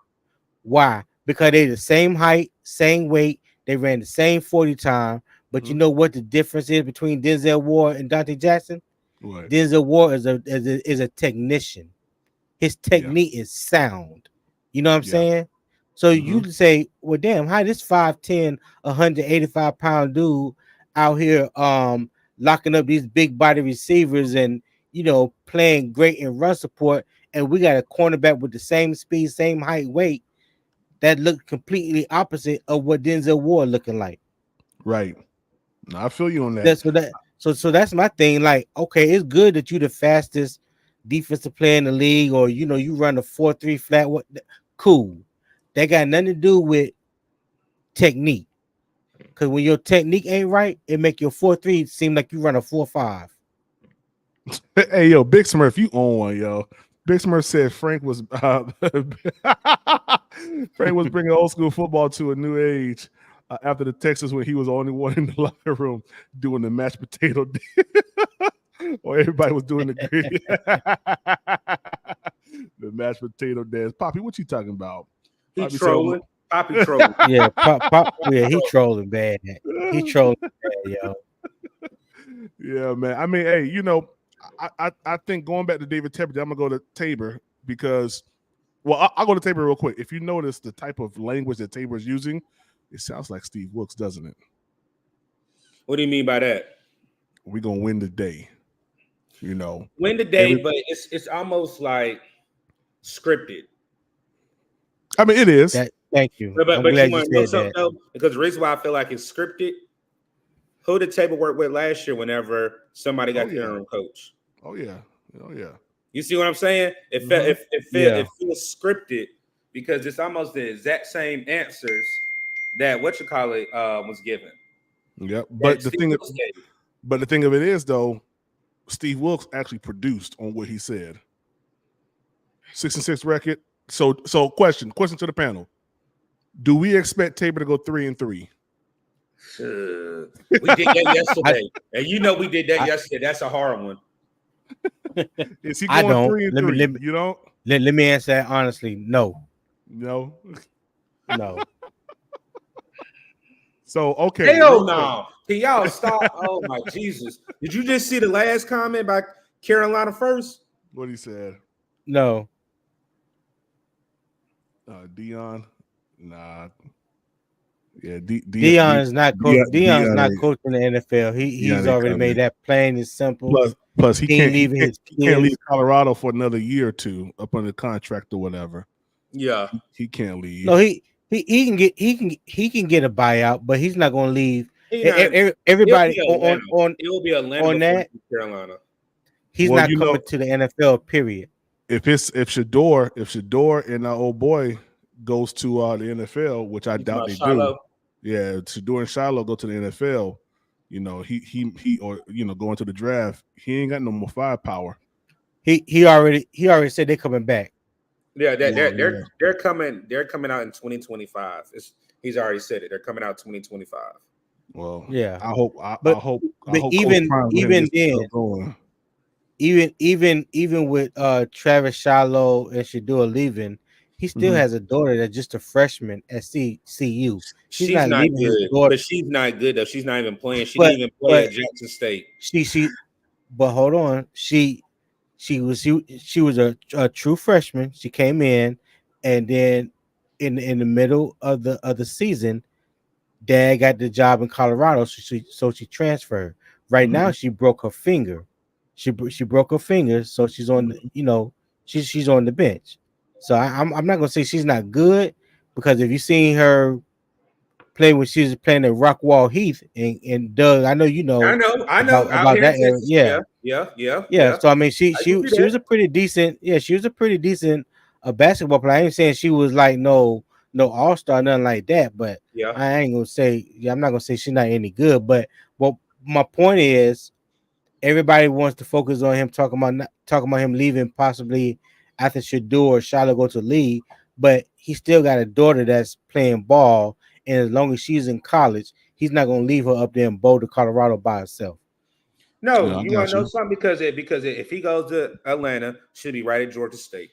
Why? Because they the same height, same weight, they ran the same 40 time. But you know what the difference is between Denzel Ward and Dante Jackson? What? Denzel Ward is a technician. His technique is sound. You know what I'm saying? So you say, well, damn, how this 5'10", 185-pound dude out here locking up these big body receivers and playing great in run support, and we got a cornerback with the same speed, same height, weight that looked completely opposite of what Denzel Ward looking like. Right. No, I feel you on that. So that's my thing. Like, okay, it's good that you the fastest defensive player in the league, or you run a 4-3 flat. What? Cool. That got nothing to do with technique. Because when your technique ain't right, it make your 4-3 seem like you run a 4-5. Hey, yo, Big Smurf, you own one, yo. Big Smurf said Frank was Frank was bringing old school football to a new age after the Texas when he was the only one in the locker room doing the mashed potato or everybody was doing the gritty. The mashed potato dance. Poppy, what you talking about? He trolling. Poppy trolling. Yeah, he trolling bad. He trolling bad, yo. Yeah, man. I mean, hey, I think going back to David Tepper, I'm gonna go to Tabor because, well, I'll go to Tabor real quick. If you notice the type of language that Tabor is using, it sounds like Steve Wilkes, doesn't it? What do you mean by that? We're gonna win the day. Win the day, but it's almost like scripted. I mean, it is. Thank you. But I'm you glad want you to know said something that. though? Because the reason why I feel like it's scripted, who did Tabor work with last year whenever somebody got the interim coach? Oh yeah. You see what I'm saying? It feels scripted because it's almost the exact same answers that was given. Yep. But the thing of it is though, Steve Wilkes actually produced on what he said. 6-6 record. So question to the panel. Do we expect Tabor to go 3-3? We did that yesterday. And we did that yesterday. That's a hard one. Is he going 3-3? You don't? Let me answer that honestly. No. No. So okay. Hell no. Can y'all stop? Oh my Jesus. Did you just see the last comment by Carolina first? What he said? No. Dion. Nah. Yeah, Dion is not Dion's not coaching the NFL. He's already made that plain and simple. Plus he can't leave Colorado for another year or two up under contract or whatever. Yeah, he can't leave. No, he can get a buyout, but he's not going to leave. Everybody it will be Atlanta on that Carolina. He's not coming to the NFL. Period. If Shador and our old boy goes to the NFL, which I doubt they do. Yeah, Shador and Shiloh go to the NFL. He or going to the draft. He ain't got no more firepower. He already said they're coming back. Yeah, they're coming. They're coming out in 2025. He's already said it. They're coming out 2025. Well, yeah. I hope. But even then, even with Travis Shiloh and Shador leaving, he still has a daughter that's just a freshman at CU. She's not good, but she's not good though. She's not even playing. She didn't even play at Jackson State. But hold on, she was a true freshman. She came in, and then in the middle of the season, Dad got the job in Colorado, so she transferred. Right now, she broke her finger. She broke her finger, so she's on. She's on the bench. So I'm not gonna say she's not good, because if you seen her play when she was playing at Rockwall Heath, and Doug, I know you know. I know. Out About here in that area. Texas. Yeah. Yeah. So I mean, she I can she see she was that. a pretty decent. Yeah, she was a pretty decent basketball player. I ain't saying she was like no all-star, nothing like that. But Yeah. I ain't gonna say. Yeah, I'm not gonna say she's not any good. But my point is, everybody wants to focus on him talking about him leaving possibly after Shador or Charlotte go to league. But he still got a daughter that's playing ball, and as long as she's in college, he's not gonna leave her up there in Boulder, Colorado by herself. No, Yeah, I you want got to know you. something? Because if he goes to Atlanta, should be right at Georgia State.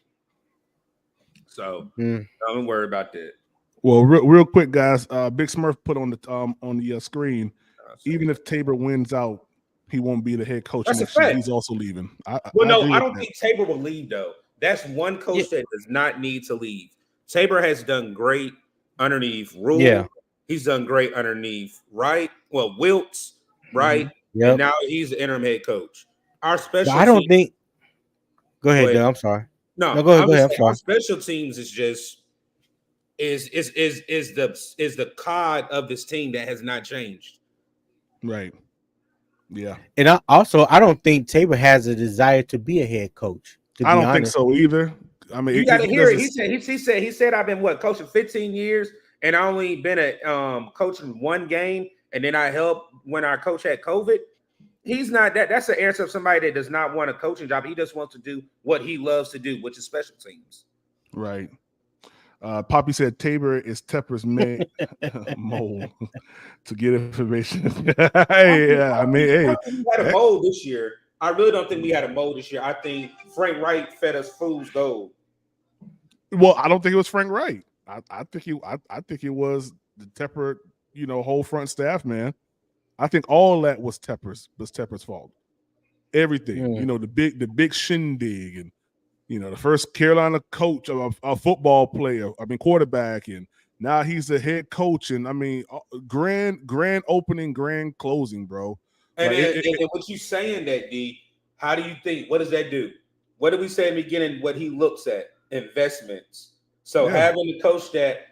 So don't worry about that. Well, real quick, guys. Big Smurf put on the screen. Even if Tabor wins out, he won't be the head coach That's a next year. fact. He's also leaving. I No, agree I with don't that. think Tabor will leave though. That's one coach that does not need to leave. Tabor has done great underneath Rule. Yeah. He's done great underneath Wiltz, right? Yep. And now he's the interim head coach. Our But special I don't team. think. Go ahead, Go ahead. Doug. I'm sorry. No, Go ahead. I'm Go ahead. just I'm saying, our sorry. special teams is just is the cod of this team that has not changed. Right. Yeah. And I don't think Tabor has a desire to be a head coach. To I be don't think honest. so either. I mean, You got to hear it. He said I've been coaching 15 years, and I only been at coaching one game, and then I helped when our coach had COVID. He's not that. That's the answer of somebody that does not want a coaching job. He just wants to do what he loves to do, which is special teams. Right. Poppy said Tabor is Tepper's main mole to get information. Hey, yeah, I mean, hey, we had a mold this year. I really don't think we had a mold this year. I think Frank Reich fed us fool's gold. Well, I don't think it was Frank Reich. I think it was the Tepper, whole front staff, man. I think all that was Tepper's fault. Everything, the big shindig, and the first Carolina coach of a football player, quarterback, and now he's a head coach, and I mean, grand opening, grand closing, bro. And, Like, and what you saying that, D, how do you think, what does that do? What did we say in the beginning, what he looks at? Investments. So having a coach that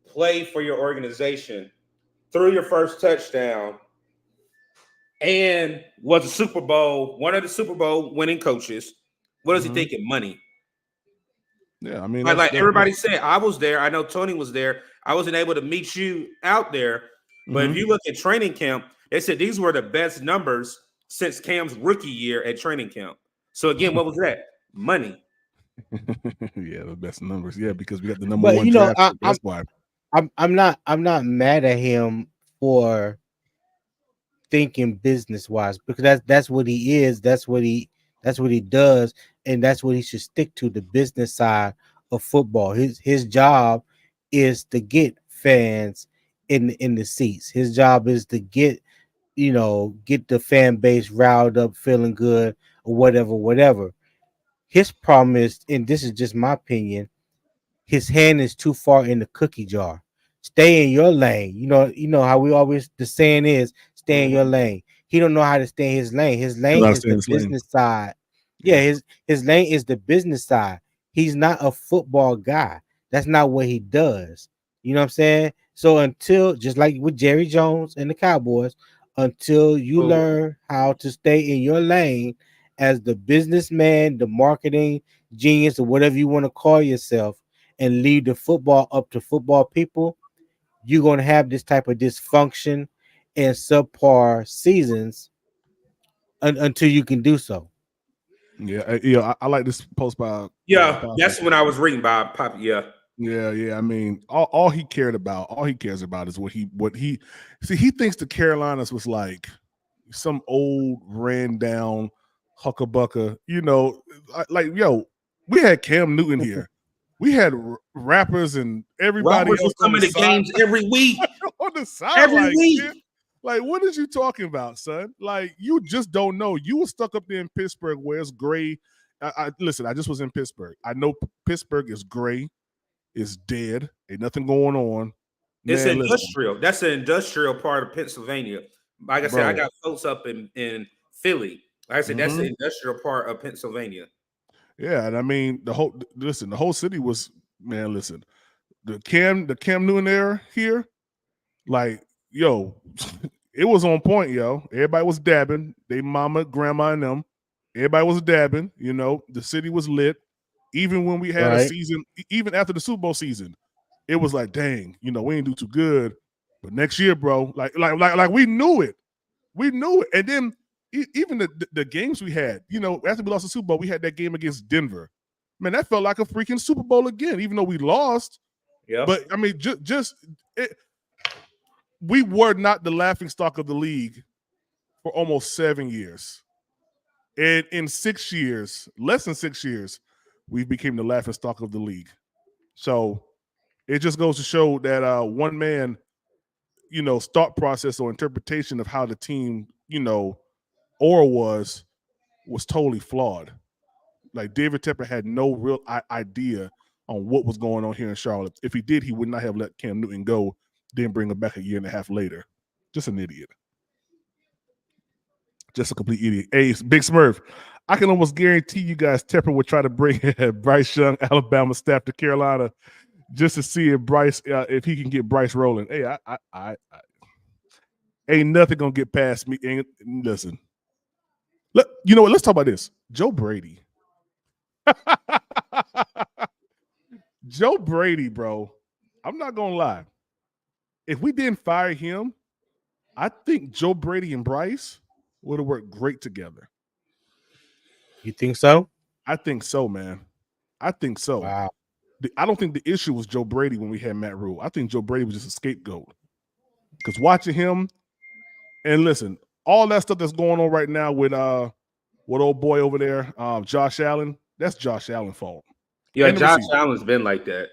played for your organization, threw your first touchdown, and was one of the Super Bowl winning coaches, what is he thinking? Money. Yeah, I mean, like everybody said, I was there. I know Tony was there. I wasn't able to meet you out there. But if you look at training camp, they said these were the best numbers since Cam's rookie year at training camp. So again, what was that? Money. Yeah, the best numbers. Yeah, because we got the number one draft. That's why. I'm not mad at him for thinking business wise, because that's what he is. That's what he does, and that's what he should stick to, the business side of football. His job is to get fans in the seats. His job is to get the fan base riled up, feeling good, or whatever. His problem is, and this is just my opinion, his hand is too far in the cookie jar. Stay in your lane. You know how we always, the saying is, stay in your lane. He don't know how to stay in his lane. His lane is the business side. Yeah, his lane is the business side. He's not a football guy. That's not what he does. You know what I'm saying? So until, just like with Jerry Jones and the Cowboys, until you learn how to stay in your lane as the businessman, the marketing genius, or whatever you want to call yourself, and leave the football up to football people, you're going to have this type of dysfunction and subpar seasons until you can do so. Yeah, I like this post by. That's when I was reading by Pop. Yeah. I mean, all he cares about is what he he thinks the Carolinas was like some old ran down huckabucka, we had Cam Newton here. We had rappers and everybody else coming to games every week. On the side, every week. Man, like, what is you talking about, son? Like, you just don't know. You were stuck up there in Pittsburgh where it's gray. Listen, I just was in Pittsburgh. I know Pittsburgh is gray, it's dead, ain't nothing going on. It's industrial. That's an industrial part of Pennsylvania. Like I said, I got folks up in Philly. Like I said, that's the industrial part of Pennsylvania. Yeah, and I mean the whole city was, man. Listen, the Cam Newton era here, like, yo, it was on point, yo. Everybody was dabbing. They mama, grandma, and them. Everybody was dabbing. You know, the city was lit. Even when we had a season, even after the Super Bowl season, it was like, dang, you know, we ain't do too good. But next year, bro, like we knew it. We knew it. And then even the games we had, you know, after we lost the Super Bowl, we had that game against Denver. Man, that felt like a freaking Super Bowl again, even though we lost. Yeah. But I mean, we were not the laughingstock of the league for almost 7 years. And in 6 years, less than 6 years, we became the laughingstock of the league. So it just goes to show that one man, you know, thought process or interpretation of how the team, you know, aura was totally flawed. Like David Tepper had no real idea on what was going on here in Charlotte. If he did, he would not have let Cam Newton go, then bring him back a year and a half later. Just an idiot. Just a complete idiot. Hey, Big Smurf, I can almost guarantee you guys Tepper would try to bring Bryce Young, Alabama staff to Carolina just to see if he can get Bryce rolling. Hey, I ain't nothing gonna get past me. Listen, look, you know what? Let's talk about this. Joe Brady. Joe Brady, bro. I'm not gonna lie. If we didn't fire him, I think Joe Brady and Bryce would have worked great together. You think so? I think so, man. I think so. Wow. I don't think the issue was Joe Brady when we had Matt Rule. I think Joe Brady was just a scapegoat. Because watching him, and listen, all that stuff that's going on right now with old boy over there, Josh Allen, that's Josh Allen's fault. Yeah, Josh Allen's been like that.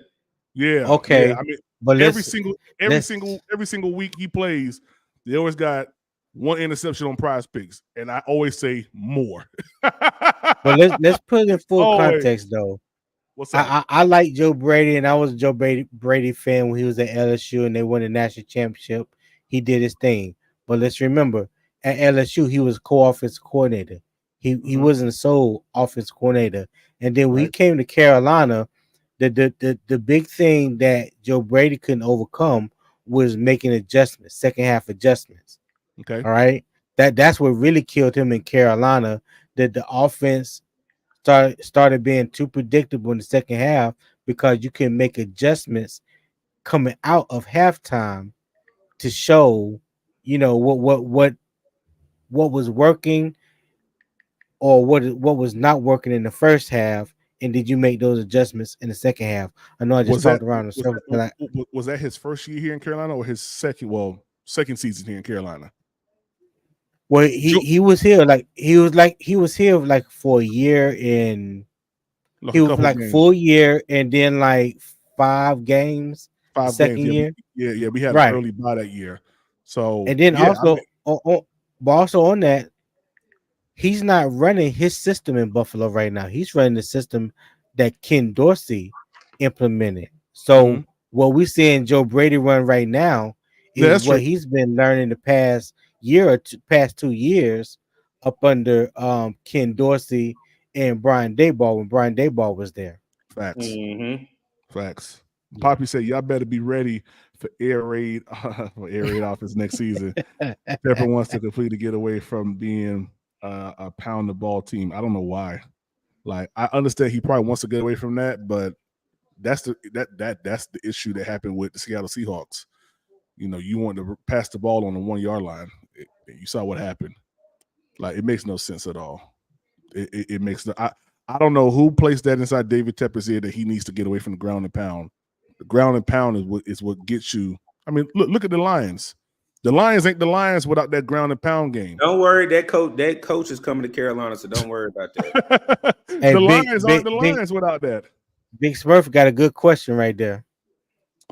Yeah. Okay. Yeah. I mean, but every single week he plays, they always got one interception on Prize Picks, and I always say more. But let's put it in full context, though. What's up? I like Joe Brady, and I was a Joe Brady fan when he was at LSU and they won the national championship. He did his thing. But let's remember, at LSU, he was co-offensive coordinator. He wasn't a sole offensive coordinator. And then when he came to Carolina, the big thing that Joe Brady couldn't overcome was making adjustments, second half adjustments. Okay. All right. That's what really killed him in Carolina, that the offense started being too predictable in the second half because you can make adjustments coming out of halftime to show, you know, what was working or what was not working in the first half, and did you make those adjustments in the second half? I know I just talked around in circles. Was that his first year here in Carolina or his second season here in Carolina? Well, he was here he was here like for a year and he was like full year and then like 5 games. 5 second games. year. Yeah, we had an early bye that year. So and then also on that, he's not running his system in Buffalo right now. He's running the system that Ken Dorsey implemented. So what we're seeing Joe Brady run right now is what he's been learning the past year or past 2 years up under Ken Dorsey and Brian Daboll when Brian Daboll was there. Facts. Facts. Poppy said, y'all better be ready for air raid offense next season. Tepper wants to completely get away from being a pound the ball team. I don't know why. Like, I understand he probably wants to get away from that, but that's the issue that happened with the Seattle Seahawks. You know, you want to pass the ball on the 1 yard line. You saw what happened. Like, it makes no sense at all. It makes no. I don't know who placed that inside David Tepper's ear that he needs to get away from the ground and pound. The ground and pound is what gets you. I mean, look at the Lions. The Lions ain't the Lions without that ground and pound game. Don't worry, that coach is coming to Carolina, so don't worry about that. Hey, the Lions aren't the Lions without that. Big Smurf got a good question right there.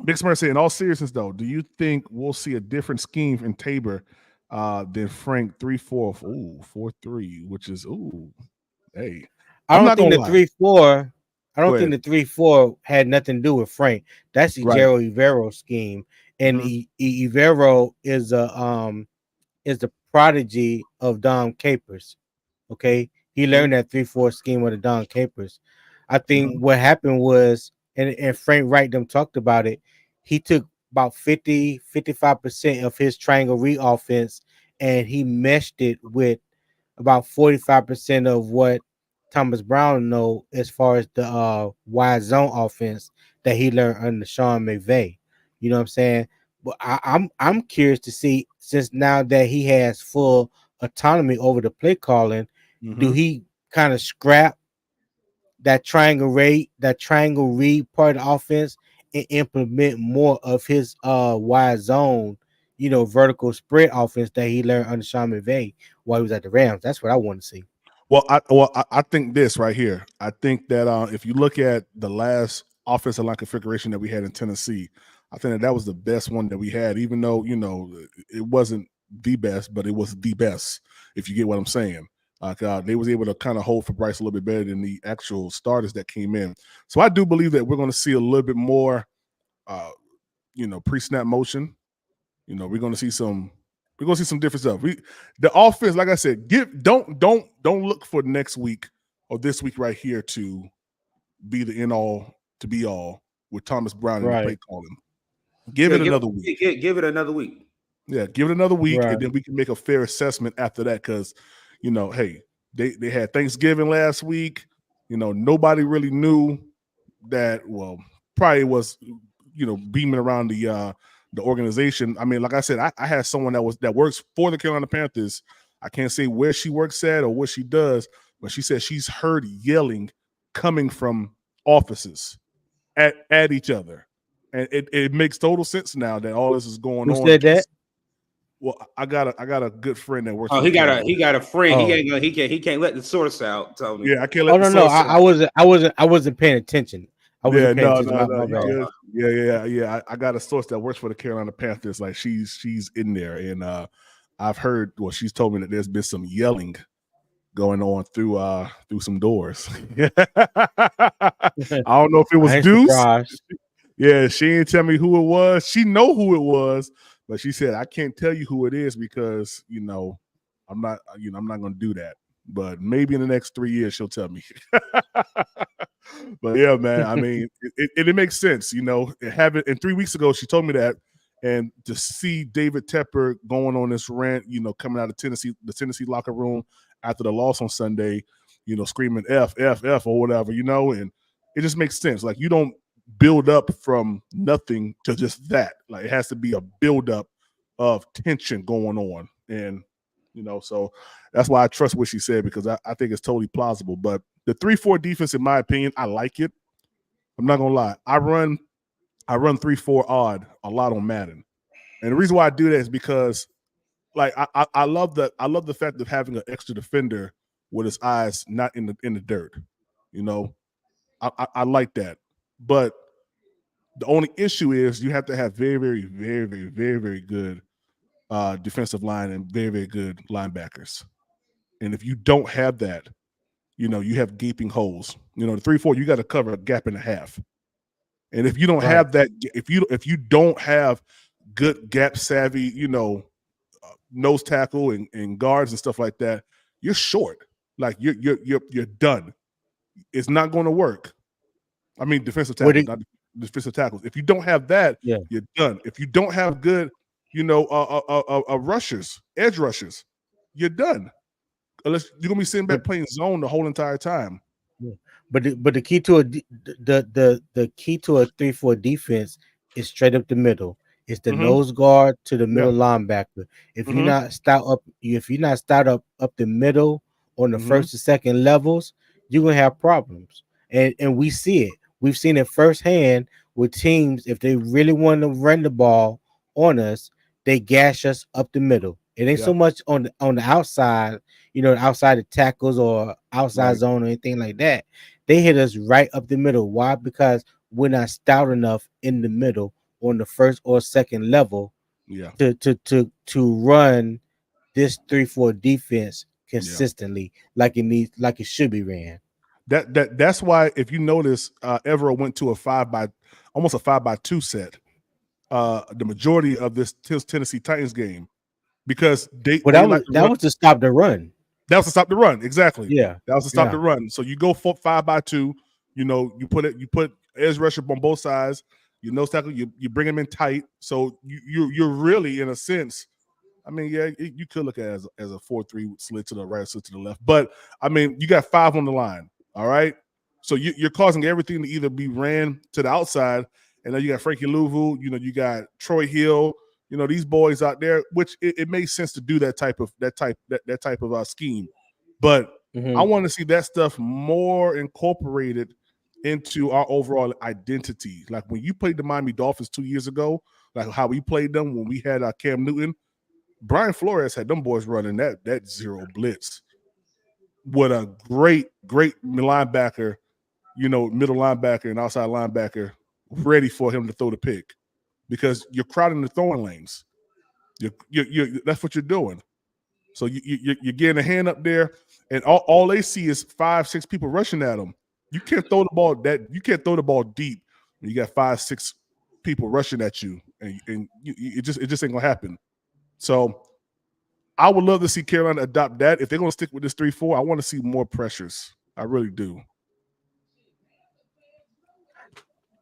Big Smurf said, in all seriousness, though, do you think we'll see a different scheme in Tabor than Frank 3-4? 4-3, which is hey. I don't think the 3-4. I don't think the 3-4 had nothing to do with Frank. That's Ejiro Ivero's scheme, and Ivero is the prodigy of Dom Capers. Okay, he learned that 3-4 scheme with the Don Capers. I think Mhm. what happened was, and Frank Wright them talked about it. He took about 55% of his triangle read offense, and he meshed it with about 45% of what Thomas Brown know as far as the wide zone offense that he learned under Sean McVay. You know what I'm saying? But I'm curious to see, since now that he has full autonomy over the play calling, do Mhm. he kind of scrap that triangle read part of the offense and implement more of his wide zone, vertical spread offense that he learned under Sean McVay while he was at the Rams? That's what I want to see. I think this right here. I think that if you look at the last offensive line configuration that we had in Tennessee, I think that was the best one that we had, even though, it wasn't the best, but it was the best, if you get what I'm saying. They was able to kind of hold for Bryce a little bit better than the actual starters that came in. So I do believe that we're going to see a little bit more, pre-snap motion. We're going to see some different stuff. The offense, like I said, don't look for next week or this week right here to be the end all to be all with Thomas Brown and the play Right. calling. Give it another week. Give it another week. Yeah, give it another week, Right. and then we can make a fair assessment after that. Because, hey, they had Thanksgiving last week. Nobody really knew that. Well, probably was, beaming around the organization. I mean, like I said, I had someone that works for the Carolina Panthers. I can't say where she works at or what she does, but she said she's heard yelling coming from offices at each other. And it makes total sense now that all this is going Who on. said that? Well, I got a good friend that works. Oh, for he the got Carolina. a friend. Oh. He can't let the source out, Tony. Yeah, I can't Oh let the no, source out. I wasn't paying attention. I Yeah, wasn't paying no, attention. My you bad. good. Yeah. I got a source that works for the Carolina Panthers. Like she's in there, and I've heard. Well, she's told me that there's been some yelling going on through some doors. I don't know if it was I ain't Duce. surprised. Yeah, she didn't tell me who it was. She know who it was, but she said I can't tell you who it is because I'm not going to do that. But maybe in the next 3 years she'll tell me. But yeah, man, I mean, it makes sense. Have it. And 3 weeks ago she told me that, and to see David Tepper going on this rant, coming out of the Tennessee locker room after the loss on Sunday, screaming F or whatever, and it just makes sense. Like, you don't build up from nothing to just that. Like, it has to be a build up of tension going on. And, so that's why I trust what she said, because I think it's totally plausible. But the 3-4 defense, in my opinion, I like it. I'm not going to lie. I run 3-4 odd a lot on Madden. And the reason why I do that is because, like, I love the fact of having an extra defender with his eyes not in the dirt. I like that. But the only issue is you have to have very, very, very, very, very, very good defensive line and very, very good linebackers. And if you don't have that, you have gaping holes. The 3-4, you got to cover a gap and a half. And if you don't have that, if you don't have good gap savvy, nose tackle and guards and stuff like that, you're short. Like, you're done. It's not going to work. I mean, defensive tackles, not defensive tackles. If you don't have that, you're done. If you don't have good, rushers, edge rushers, you're done. Unless you're gonna be sitting back playing zone the whole entire time. Yeah. But the key to the key to a 3-4 defense is straight up the middle. It's the nose guard to the middle linebacker. If you're not stout up the middle on the first and second levels, you're gonna have problems. And we see it. We've seen it firsthand with teams. If they really want to run the ball on us, they gash us up the middle. It ain't so much on the outside, outside the tackles or outside zone or anything like that. They hit us right up the middle. Why? Because we're not stout enough in the middle on the first or second level to run this 3-4 defense consistently like it should be ran. That's why, if you notice, Evero went to almost a 5-by-2 set. The majority of this Tennessee Titans game, because that was to stop the run. That was to stop the run. Exactly. Yeah. That was to stop the run. So you go 5-by-2. You put edge rusher on both sides. You nose tackle. You bring him in tight. So you're really, in a sense, I mean, yeah, you could look at it as a 4-3 slit to the right, slit to the left. But I mean, you got 5 on the line. All right. So you're causing everything to either be ran to the outside, and then you got Frankie Louvu. You got Troy Hill. These boys out there, which it makes sense to do that type of scheme. But I want to see that stuff more incorporated into our overall identity. Like when you played the Miami Dolphins 2 years ago, like how we played them when we had Cam Newton, Brian Flores had them boys running that zero blitz with a great linebacker, middle linebacker and outside linebacker ready for him to throw the pick, because you're crowding the throwing lanes. You that's what you're doing. So you're getting a hand up there, and all they see is 5-6 people rushing at them. You can't throw the ball deep when you got 5-6 people rushing at you, and it just ain't gonna happen. So I would love to see Carolina adopt that. If they're gonna stick with this 3-4, I want to see more pressures. I really do.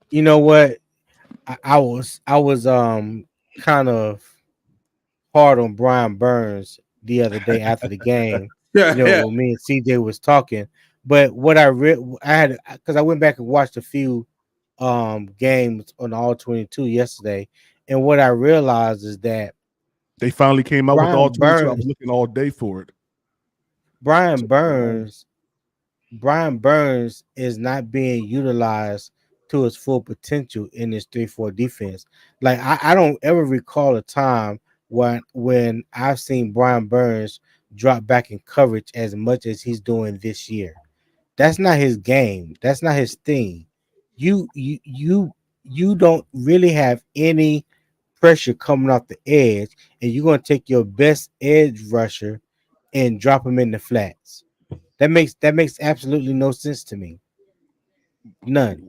You know what? I was kind of hard on Brian Burns the other day after the game. When me and CJ was talking. But what I had, because I went back and watched a few games on all 22 yesterday, and what I realized is that they finally came out with all 22. I was looking all day for it. Brian Burns is not being utilized to his full potential in this 3-4 defense. Like I don't ever recall a time when I've seen Brian Burns drop back in coverage as much as he's doing this year. That's not his game. That's not his thing. You don't really have any pressure coming off the edge, and you're going to take your best edge rusher and drop him in the flats. That makes absolutely no sense to me. None.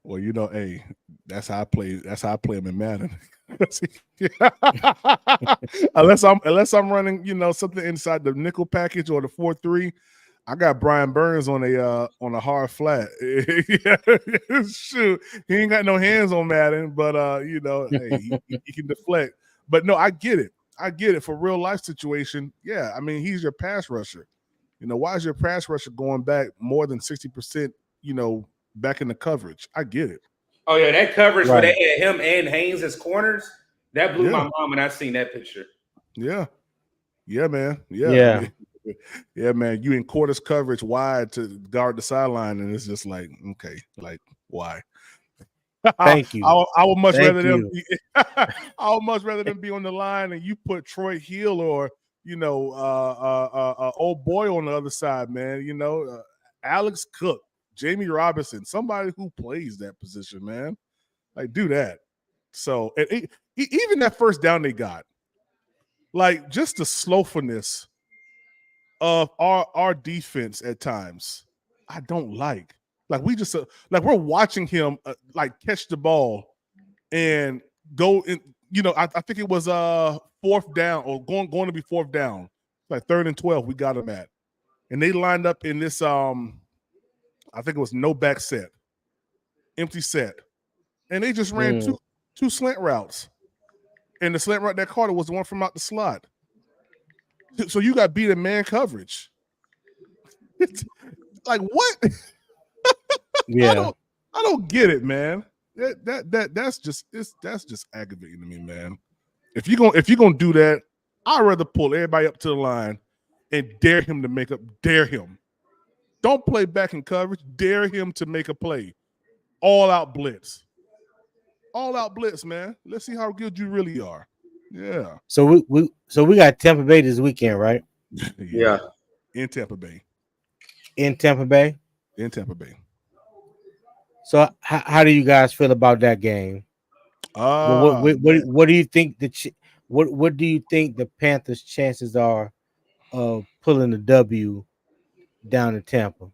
Well, hey, that's how I play. That's how I play him in Madden. unless I'm running, something inside the nickel package or the 4-3, I got Brian Burns on a hard flat. Shoot, he ain't got no hands on Madden, but hey, he can deflect. But no, I get it for real life situation. Yeah, I mean, he's your pass rusher. Why is your pass rusher going back more than 60%? Back in the coverage. I get it. Oh yeah, that coverage where they had him and Haynes as corners, that blew my mind when I seen that picture. Yeah, man. Yeah, man. You in quarters coverage wide to guard the sideline, and it's just like, okay, like why? Thank you. I would much rather them. I would much rather them be on the line, and you put Troy Hill or old boy on the other side, man. Alex Cook, Jamie Robinson, somebody who plays that position, man. Like, do that. So, and even that first down they got, like, just the slowfulness of our defense at times, I don't like. Like, we just we're watching him like catch the ball and go in. I think it was 4th down or going to be 4th down, like 3rd and 12. We got him at, and they lined up in this I think it was no back set, empty set. And they just ran two slant routes. And the slant route that Carter was the one from out the slot. So you got beat in man coverage. Like, what? Yeah. I don't get it, man. That's just aggravating to me, man. If you're gonna do that, I'd rather pull everybody up to the line and dare him to make up. Dare him. Don't play back in coverage. Dare him to make a play. All out blitz. All out blitz, man. Let's see how good you really are. Yeah. So we got Tampa Bay this weekend, right? Yeah. In Tampa Bay. In Tampa Bay. In Tampa Bay. So how do you guys feel about that game? What do you think what do you think the Panthers' chances are of pulling the W down in Tampa?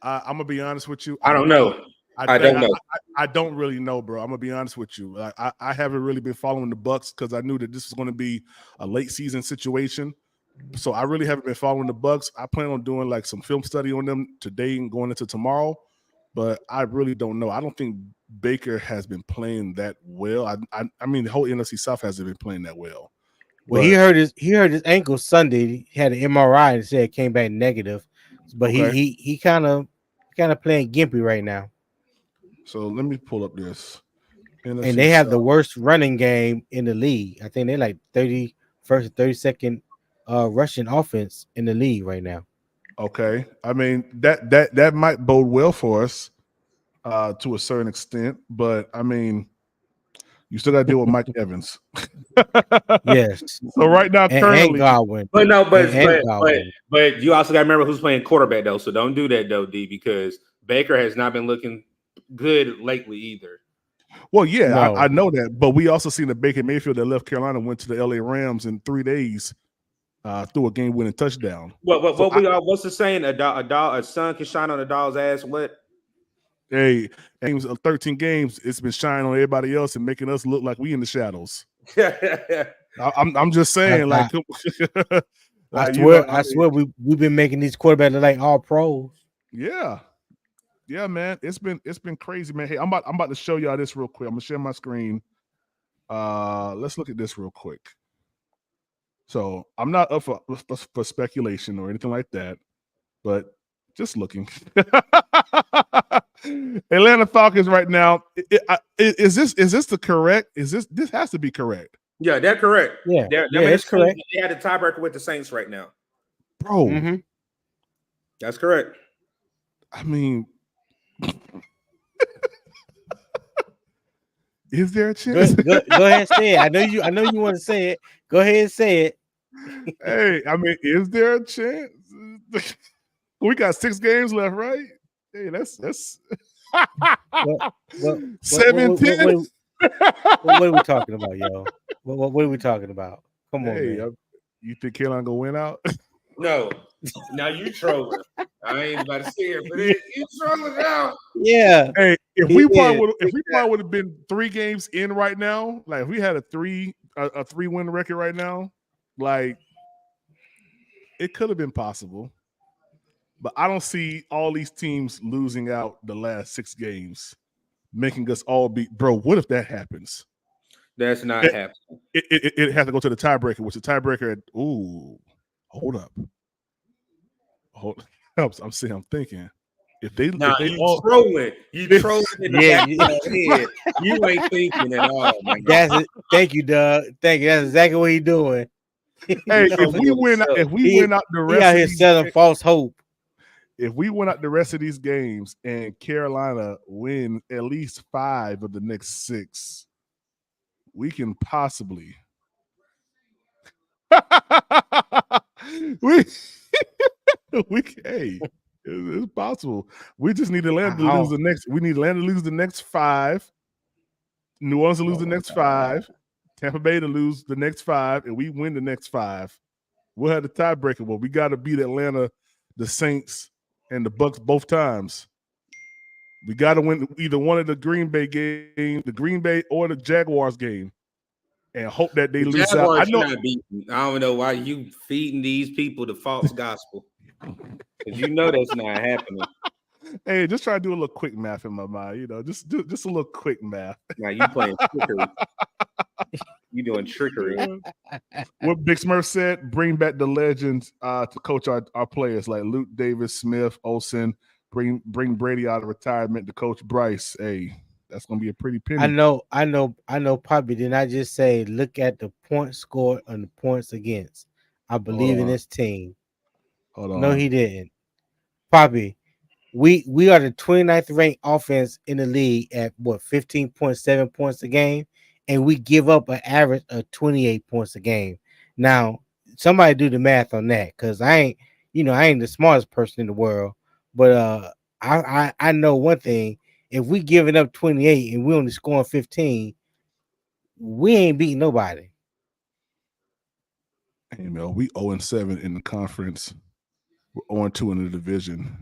I'm gonna be honest with you. I don't know. I don't know. I don't really know, bro. I'm gonna be honest with you. I haven't really been following the Bucs because I knew that this was going to be a late season situation. So I really haven't been following the Bucks. I plan on doing like some film study on them today and going into tomorrow, but I really don't know. I don't think Baker has been playing that well. I mean, the whole NFC South hasn't been playing that well. Well, he hurt his ankle Sunday. He had an MRI and said it came back negative, but he kind of playing gimpy right now. So let me pull up this. And they have the worst running game in the league. I think they're like 31st or 32nd rushing offense in the league right now. Okay. I mean, that might bode well for us to a certain extent, but I mean, you still got to deal with Mike Evans. Yes. So right now, currently, and Godwin. But you also got to remember who's playing quarterback though. So don't do that though, D, because Baker has not been looking good lately either. Well, yeah, no. I know that, but we also seen that Baker Mayfield that left Carolina went to the LA Rams in 3 days, threw a game-winning touchdown. What's the saying? A sun can shine on a dog's ass. What? Hey, games of 13 games, it's been shining on everybody else and making us look like we in the shadows. I'm just saying, I swear we've been making these quarterbacks look like all pros. Yeah. Yeah, man, it's been crazy, man. Hey, I'm about to show y'all this real quick. I'm gonna share my screen. Let's look at this real quick. So I'm not up for speculation or anything like that, but just looking. Atlanta Falcons right now. Is this the correct? This has to be correct? Yeah, they're correct. Yeah, it's correct. They had a tiebreaker with the Saints right now, bro. Mm-hmm. That's correct. I mean. Is there a chance? Go ahead and say it. I know you want to say it. Go ahead and say it. Hey, I mean, is there a chance? We got 6 games left, right? Hey, that's 7-10. What are we talking about, yo? What are we talking about? Come on, man. You think Carolina gonna win out? No. Now you trolling. I ain't about to say it, but you trolling now. Yeah. Hey, if we probably would have been 3 games in right now, like if we had a 3-win record right now, like it could have been possible. But I don't see all these teams losing out the last 6 games, making us all beat. Bro, what if that happens? That's not happening. It has to go to the tiebreaker, which the tiebreaker at hold up. I'm thinking. If they all trolling, you trolling in the back of your head. You ain't thinking at all, man. That's it. Thank you, Doug. Thank you. That's exactly what he's doing. Hey, if we win out the rest out here selling false hope. If we win out the rest of these games and Carolina win at least 5 of the next 6, we can possibly it's possible. We just need Atlanta to lose the next. We need Atlanta to lose the next 5. New Orleans to lose the next 5. Tampa Bay to lose the next 5, and we win the next 5. We'll have the tiebreaker. But we got to beat Atlanta, the Saints, and the Bucks both times. We got to win either one of the Green Bay game, the Green Bay or the Jaguars game, and hope that they lose out. I don't know why you feeding these people the false gospel. Because you know that's not happening. Hey, just try to do a little quick math in my mind, just a little quick math. Now you playing trickery. You doing trickery. What Big Smurf said, bring back the legends to coach our players like Luke Davis, Smith, Olsen. Bring Brady out of retirement to coach Bryce. Hey, that's gonna be a pretty penny. I know. Poppy, did I just say look at the points scored and the points against? I believe in this team. Hold on. No, he didn't. Poppy, we are the 29th ranked offense in the league at 15.7 points a game, and we give up an average of 28 points a game. Now, somebody do the math on that, because I ain't the smartest person in the world, but I know one thing: if we giving up 28 and we only scoring 15, we ain't beating nobody. Hey, man, we 0-7 in the conference. We're 0-2 in the division.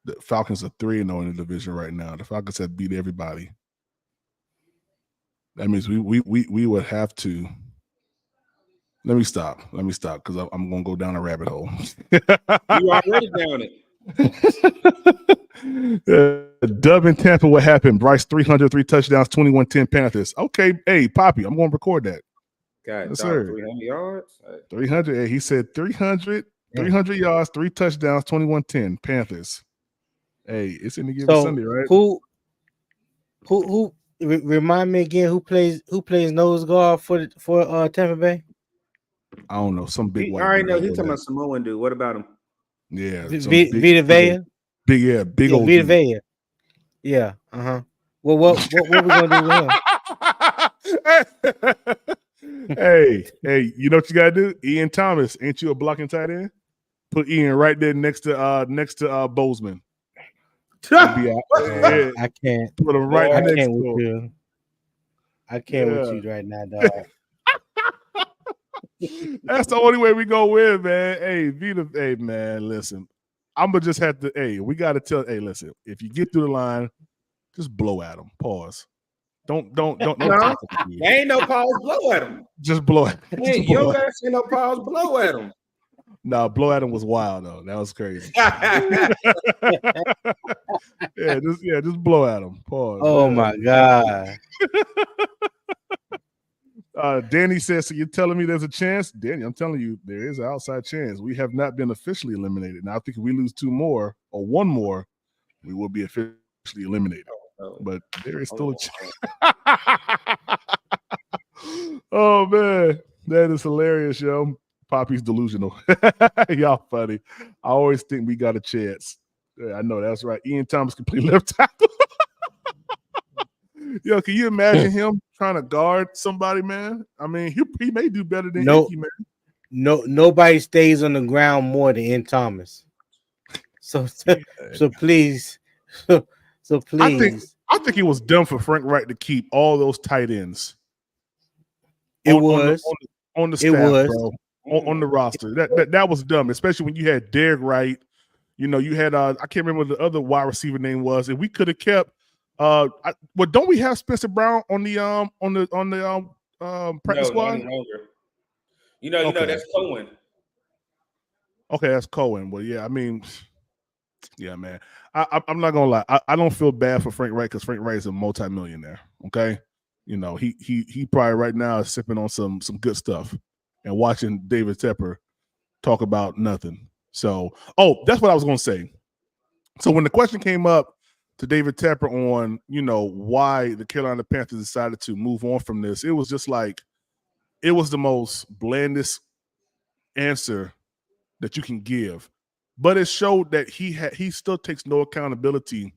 The Falcons are 3-0 in the division right now. The Falcons have beat everybody. That means we would have to Let me stop because I'm gonna go down a rabbit hole. You already down it. Dub in Tampa, what happened? Bryce 303 touchdowns, 21-10 Panthers. Okay, hey, Poppy, I'm gonna record that. God, Yes, dog, sir. 300 yards. 300. Hey, he said 300 yards, 3 touchdowns, 21-10 Panthers. Hey, it's in the given So Sunday, right? who remind me again who plays nose guard for Tampa Bay? I don't know, some big I white. already know dude. he's talking about Samoan dude. What about him? Yeah, Vita Vea. Big old Vita dude. Vea. Yeah. Well, what we gonna do with him? hey, you know what you gotta do? Ian Thomas, ain't you a blocking tight end? Put Ian right there next to Bozeman. I can't. Put him right next can't to with him. you. I can't with you right now, dog. That's the only way we go win, man. Hey, Vita, hey, man, listen. I'm gonna just have to. Hey, we gotta tell. Hey, listen. If you get through the line, just blow at him. Pause. Don't. No, there ain't no pause. Blow at him. Just blow at him. Hey, you don't gotta say no pause. Blow at him. No, blow at him was wild though. That was crazy. just blow at him. Pause. Oh my God. Danny says, so you're telling me there's a chance? Danny, I'm telling you, there is an outside chance. We have not been officially eliminated. Now, I think if we lose 2 more or 1 more, we will be officially eliminated. But there is still a chance. Oh, man. That is hilarious, yo. Poppy's delusional. Y'all funny. I always think we got a chance. Yeah, I know, that's right. Ian Thomas can play left tackle. Yo, can you imagine him trying to guard somebody, man? I mean, he may do better than Icky, man. Nobody stays on the ground more than Ian Thomas. So please. I think it was dumb for Frank Reich to keep all those tight ends. It on the staff, bro. On the roster. That was dumb, especially when you had Derek Wright. You know, you had I can't remember what the other wide receiver name was, and we could have kept. But don't we have Spencer Brown on the practice squad? You know, that's Cohen. Okay, that's Cohen. Well, yeah, I mean, yeah, man. I'm not gonna lie. I don't feel bad for Frank Reich because Frank Reich is a multimillionaire. Okay, you know he probably right now is sipping on some good stuff and watching David Tepper talk about nothing. So, that's what I was gonna say. So when the question came up to David Tepper on, why the Carolina Panthers decided to move on from this, it was just like, it was the most blandest answer that you can give. But it showed that he still takes no accountability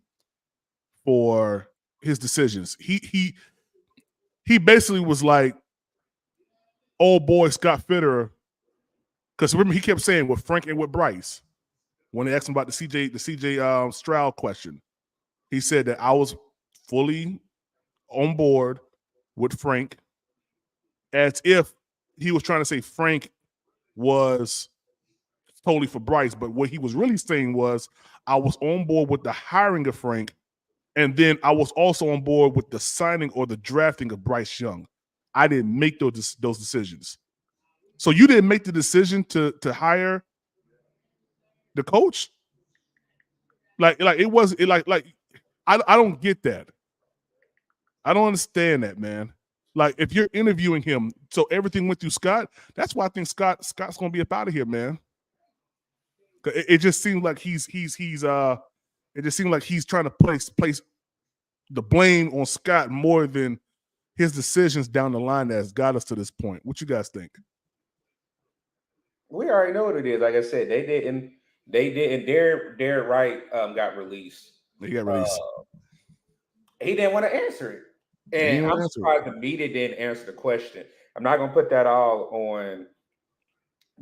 for his decisions. He basically was like, old boy Scott Fitterer, because remember he kept saying with Frank and with Bryce when they asked him about the CJ Stroud question. He said that I was fully on board with Frank, as if he was trying to say Frank was totally for Bryce. But what he was really saying was I was on board with the hiring of Frank, and then I was also on board with the signing or the drafting of Bryce Young. I didn't make those decisions. So you didn't make the decision to hire the coach? Like it was like I don't get that. I don't understand that, man. Like if you're interviewing him, so everything went through Scott. That's why I think Scott's gonna be up out of here, man. It just seems like he's it just seems like he's trying to place the blame on Scott more than his decisions down the line that has got us to this point. What you guys think? We already know what it is. Like I said, they didn't. Derek Wright got released. He got released. He didn't want to answer it. And I'm surprised the media didn't answer the question. I'm not going to put that all on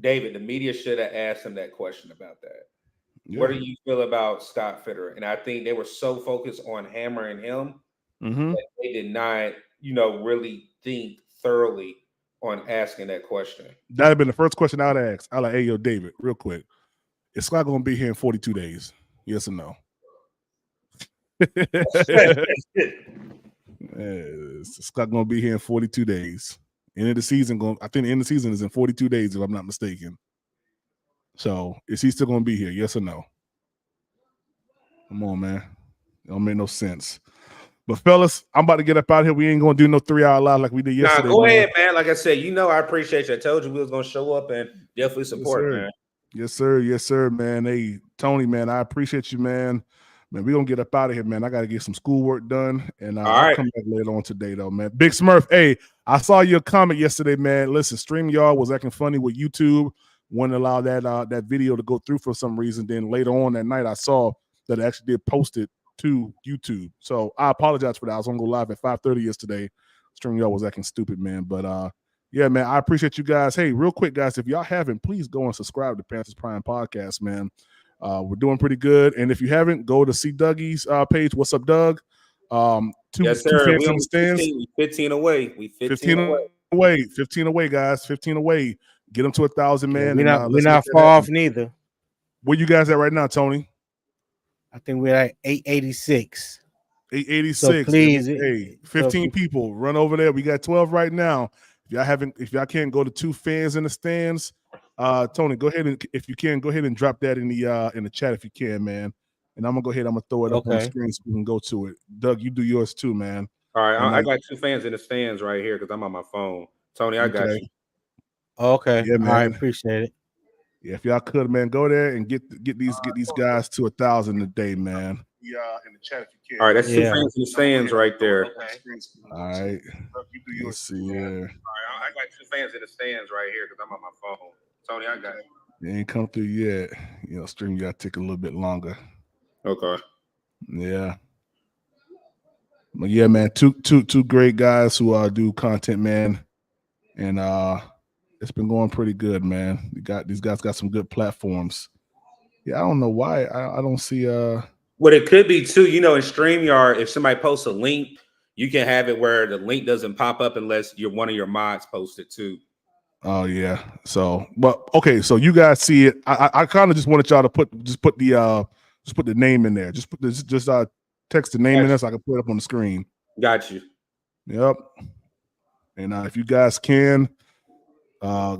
David. The media should have asked him that question about that. Yeah. What do you feel about Scott Fitterer? And I think they were so focused on hammering him that they did not, really think thoroughly on asking that question. That'd have been the first question I'd ask. I'd like, hey, yo, David, real quick. Is Scott going to be here in 42 days? Yes or no? Is Scott going to be here in 42 days? End of the season I think the end of the season is in 42 days, if I'm not mistaken. So is he still going to be here? Yes or no? Come on, man. It don't make no sense. But fellas, I'm about to get up out here. We ain't going to do no 3-hour live like we did yesterday. Go ahead, man. Like I said, I appreciate you. I told you we was going to show up and definitely support, man. Yes, sir. Yes, sir, man. Hey, Tony, man, I appreciate you, man. Man, we're going to get up out of here, man. I got to get some schoolwork done, and I'll come back later on today, though, man. Big Smurf, hey, I saw your comment yesterday, man. Listen, StreamYard was acting funny with YouTube. Wouldn't allow that video to go through for some reason. Then later on that night, I saw that it actually did post it to YouTube. So I apologize for that. I was going to go live at 5:30 yesterday. StreamYard was acting stupid, man. But, yeah, man, I appreciate you guys. Hey, real quick, guys, if y'all haven't, please go and subscribe to Panthers Prime Podcast, man. We're doing pretty good. And if you haven't, go to see Dougie's page. What's up, Doug? Yes, sir. We on 15 away. We 15 away. 15 away, guys. 15 away. Get them to 1,000, man. Yeah, we're not far off neither. Where you guys at right now, Tony? I think we're at 886. 886. So please, hey, 15 people run over there. We got 12 right now. If y'all can't go to 2 fans in the stands, Tony, go ahead and if you can, go ahead and drop that in the chat if you can, man. And I'm gonna go ahead. I'm gonna throw it up on the screen so we can go to it. Doug, you do yours too, man. All right, I got 2 fans in the stands right here because I'm on my phone. Tony, I got you. Okay, yeah, man. I appreciate it. Yeah, if y'all could, man, go there and get these guys to 1,000 a day, man. Yeah, in the chat if you can. All right, that's 2 fans in the stands right there. All right. Let's see here. All right, I got 2 fans in the stands right here because I'm on my phone. Tony, I got it. They ain't come through yet. Stream got to take a little bit longer. Okay. Yeah. But yeah, man, two great guys who do content, man, and it's been going pretty good, man. These guys got some good platforms. Yeah, I don't know why I don't see What it could be too, in StreamYard, if somebody posts a link, you can have it where the link doesn't pop up unless one of your mods posts it too. Oh yeah. So, but okay, so you guys see it. I kind of just wanted y'all to put the name in there. Just text the name in there so I can put it up on the screen. Got you. Yep. And if you guys can,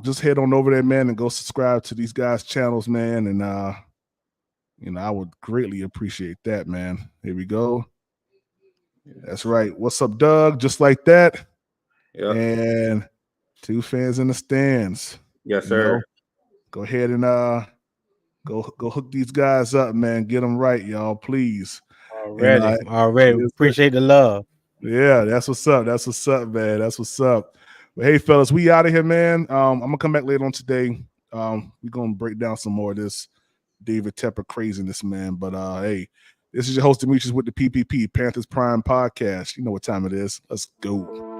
just head on over there, man, and go subscribe to these guys' channels, man. And I would greatly appreciate that, man. Here we go. That's right. What's up, Doug? Just like that. Yeah. And 2 fans in the stands. Yes, sir. Go ahead and go hook these guys up, man. Get them right, y'all, please. Already. Appreciate the love. Yeah, that's what's up. That's what's up, man. That's what's up. But hey, fellas, we out of here, man. I'm gonna come back later on today. We're gonna break down some more of this David Tepper craziness, man. But hey, this is your host Demetrius with the PPP Panthers Prime Podcast. You know what time it is. Let's go.